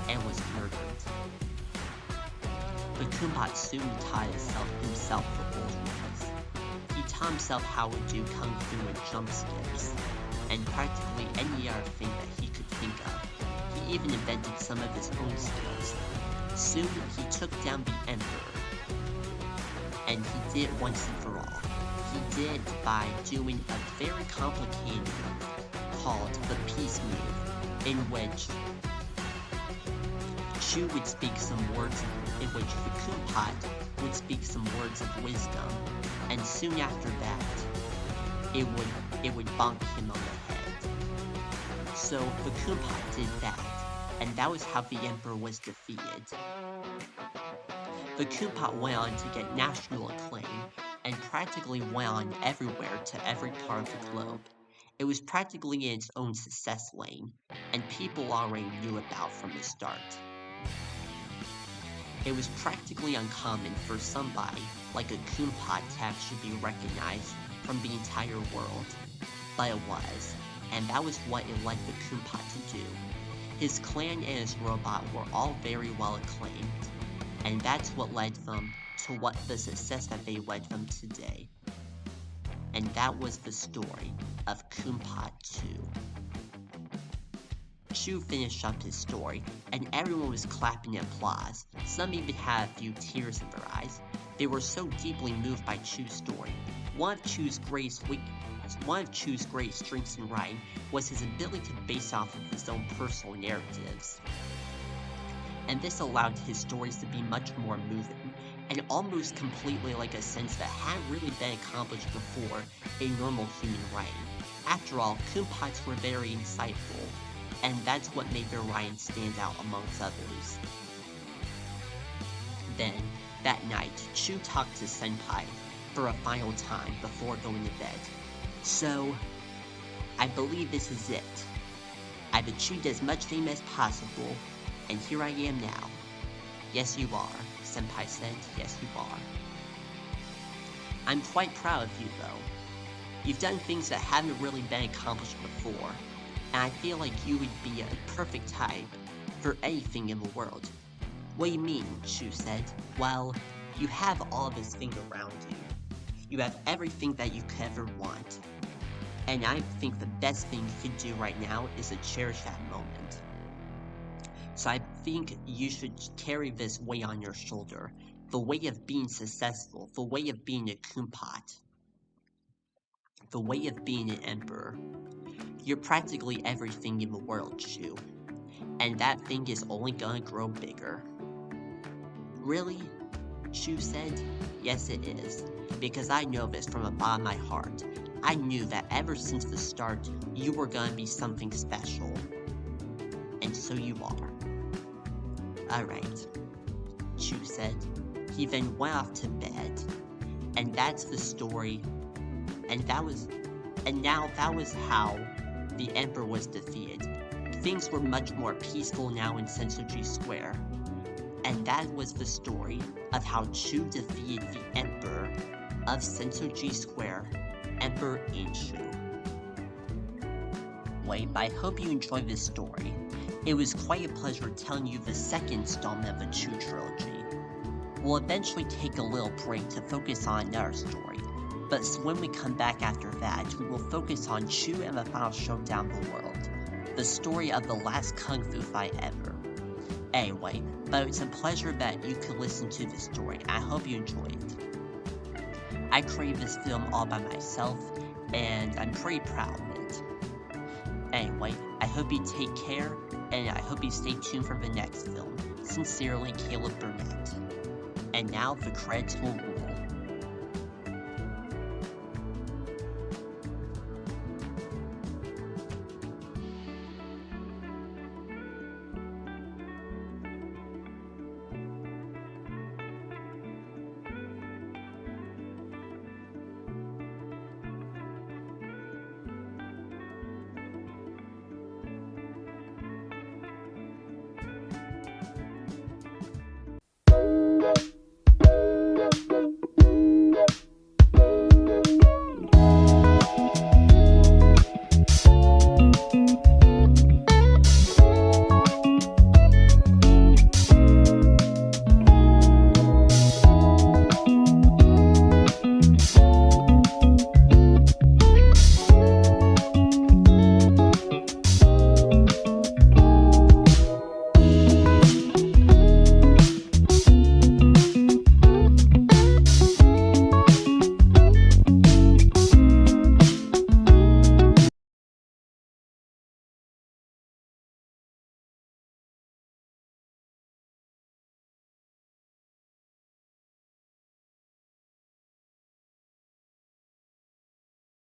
Speaker 1: and was murdered, the Koopa soon taught himself the old ways. He taught himself how to do kung fu and jump skips, and practically any other thing that he could think of. He even invented some of his own skills. Soon, he took down the Emperor, and he did it once and for all. He did by doing a very complicated move called the Peace Move, in which Chu would speak some words, in which the Koopa would speak some words of wisdom, and soon after that, it would bonk him on the head. So the Koopa did that, and that was how the Emperor was defeated. The Koopa went on to get national acclaim, and practically went on everywhere to every part of the globe. It was practically in its own success lane, and people already knew about from the start. It was practically uncommon for somebody like a Koopa to actually be recognized from the entire world, but it was, and that was what it led the Koopa to do. His clan and his robot were all very well acclaimed, and that's what led them to the success that they led them today. And that was the story of Koopa 2. Chu finished up his story, and everyone was clapping and applause. Some even had a few tears in their eyes. They were so deeply moved by Chu's story. One of Chu's great strengths in writing was his ability to base off of his own personal narratives. And this allowed his stories to be much more moving, and almost completely like a sense that hadn't really been accomplished before in normal human writing. After all, Koopas were very insightful, and that's what made their writing stand out amongst others. Then, that night, Chu talked to Senpai for a final time before going to bed. So, I believe this is it. I've achieved as much fame as possible, and here I am now. Yes, you are, Senpai said. Yes, you are. I'm quite proud of you, though. You've done things that haven't really been accomplished before, and I feel like you would be a perfect type for anything in the world. What do you mean? Chu said. Well, you have all of this thing around you. You have everything that you could ever want. And I think the best thing you can do right now is to cherish that moment. So I think you should carry this weight on your shoulder. The weight of being successful. The weight of being a Koopat. The weight of being an emperor. You're practically everything in the world, Chu. And that thing is only gonna grow bigger. Really? Chu said. Yes, it is. Because I know this from the bottom of my heart. I knew that ever since the start, you were gonna be something special. And so you are. Alright, Chu said. He then went off to bed. And that's the story. And now that was how the Emperor was defeated. Things were much more peaceful now in Sensoji Square. And that was the story of how Chu defeated the Emperor of Sensoji Square, Emperor Inshu. Anyway, I hope you enjoyed this story. It was quite a pleasure telling you the second installment of the Chew trilogy. We'll eventually take a little break to focus on another story, but when we come back after that, we will focus on Chew and the Final Showdown of the World, the story of the last Kung Fu fight ever. Anyway, but it's a pleasure that you could listen to this story. I hope you enjoy it. I created this film all by myself, and I'm pretty proud of it. Anyway, I hope you take care, and I hope you stay tuned for the next film. Sincerely, Caleb Burnett. And now the credits will roll.